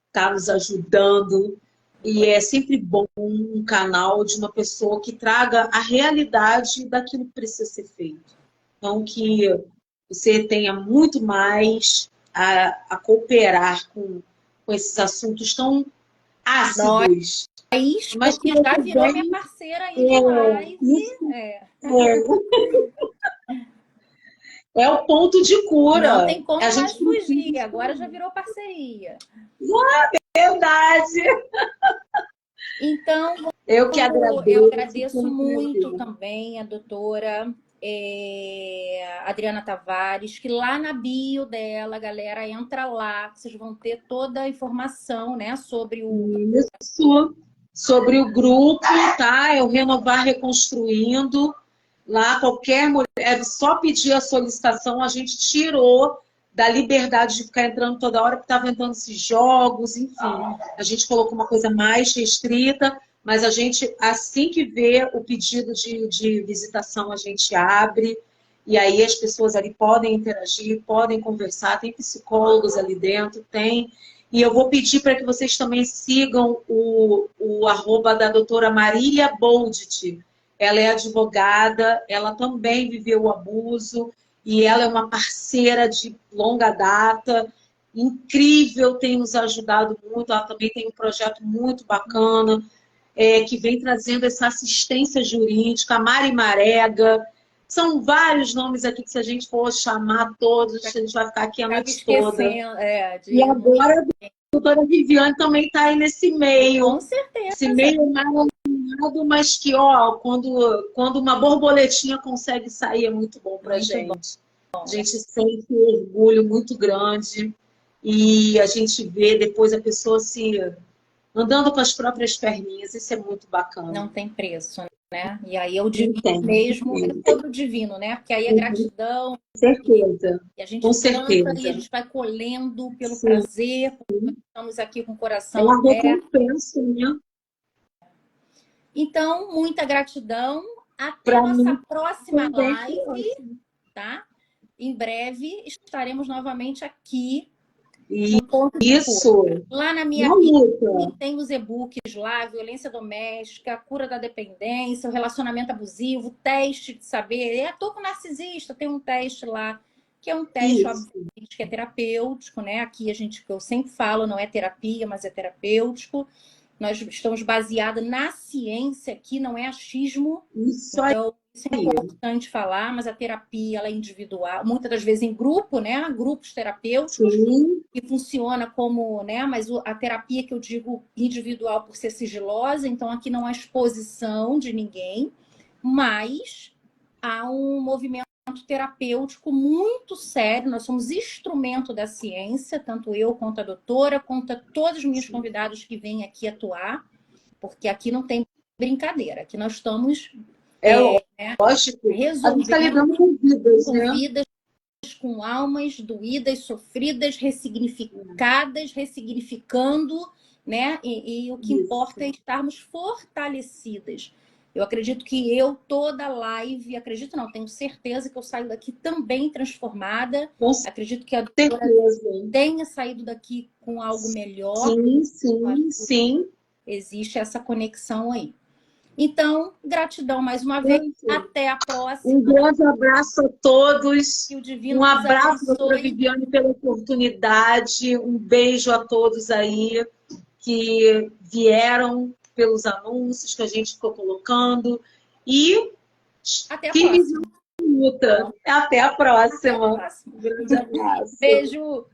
está nos ajudando, e é sempre bom um canal de uma pessoa que traga a realidade daquilo que precisa ser feito. Então, que você tenha muito mais a cooperar com esses assuntos tão ácidos. Mas que já virou minha parceira aí de live. É o ponto de cura. Não tem como mais fugir. Agora já virou parceria. Verdade. Então, eu agradeço muito também a doutora Adriana Tavares, que lá na bio dela, galera, entra lá, vocês vão ter toda a informação, né, sobre o grupo, tá? É o Renovar Reconstruindo. Lá, qualquer mulher, só pedir a solicitação, a gente tirou da liberdade de ficar entrando toda hora, que estava entrando esses jogos, enfim. A gente colocou uma coisa mais restrita, mas a gente, assim que vê o pedido de visitação, a gente abre, e aí as pessoas ali podem interagir, podem conversar, tem psicólogos ali dentro, tem. E eu vou pedir para que vocês também sigam o arroba da doutora Marília Boldt. Ela é advogada, ela também viveu o abuso e ela é uma parceira de longa data, incrível, tem nos ajudado muito. Ela também tem um projeto muito bacana, que vem trazendo essa assistência jurídica, a Mari Marega. São vários nomes aqui que, se a gente for chamar todos, a gente vai ficar aqui a noite toda. E agora a doutora Viviane também está aí nesse meio. Com certeza. Esse meio mas que, quando uma borboletinha consegue sair, é muito bom para a gente. A gente sente um orgulho muito grande e a gente vê depois a pessoa se andando com as próprias perninhas. Isso é muito bacana. Não tem preço, né? E aí é o divino mesmo, é todo divino, né? Porque aí é gratidão. Com certeza. E a gente com certeza. E a gente vai colhendo pelo prazer, porque estamos aqui com o coração. É uma recompensa, né? Então, muita gratidão. Até a nossa próxima live, tá? Em breve estaremos novamente aqui. Isso. Lá na minha vida tem os e-books lá, violência doméstica, cura da dependência, o relacionamento abusivo, teste de saber. Tô com narcisista, tem um teste lá, que é um teste, obviamente, que é terapêutico, né? Aqui eu sempre falo, não é terapia, mas é terapêutico. Nós estamos baseados na ciência aqui, não é achismo. Então, isso é importante falar, mas a terapia ela é individual, muitas das vezes em grupo, né? Grupos terapêuticos, que funciona como, né? Mas a terapia que eu digo individual por ser sigilosa, então aqui não há exposição de ninguém, mas há um movimento terapêutico muito sério. Nós somos instrumento da ciência, tanto eu quanto a doutora, quanto a todos os meus convidados que vêm aqui atuar, porque aqui não tem brincadeira, aqui nós estamos lógico, resolvendo com vidas, né? vidas, com almas doídas, sofridas, ressignificadas, ressignificando, né? E o que importa é estarmos fortalecidas. Eu acredito que toda live, tenho certeza que eu saio daqui também transformada. Acredito que a doutora tenha saído daqui com algo melhor. Sim. Existe essa conexão aí. Então, gratidão mais uma vez. Até a próxima. Um grande abraço a todos. Um abraço, doutora Viviane, pela oportunidade. Um beijo a todos aí que vieram pelos anúncios que a gente ficou colocando. E até a próxima. Até a próxima. Um grande abraço. Beijo.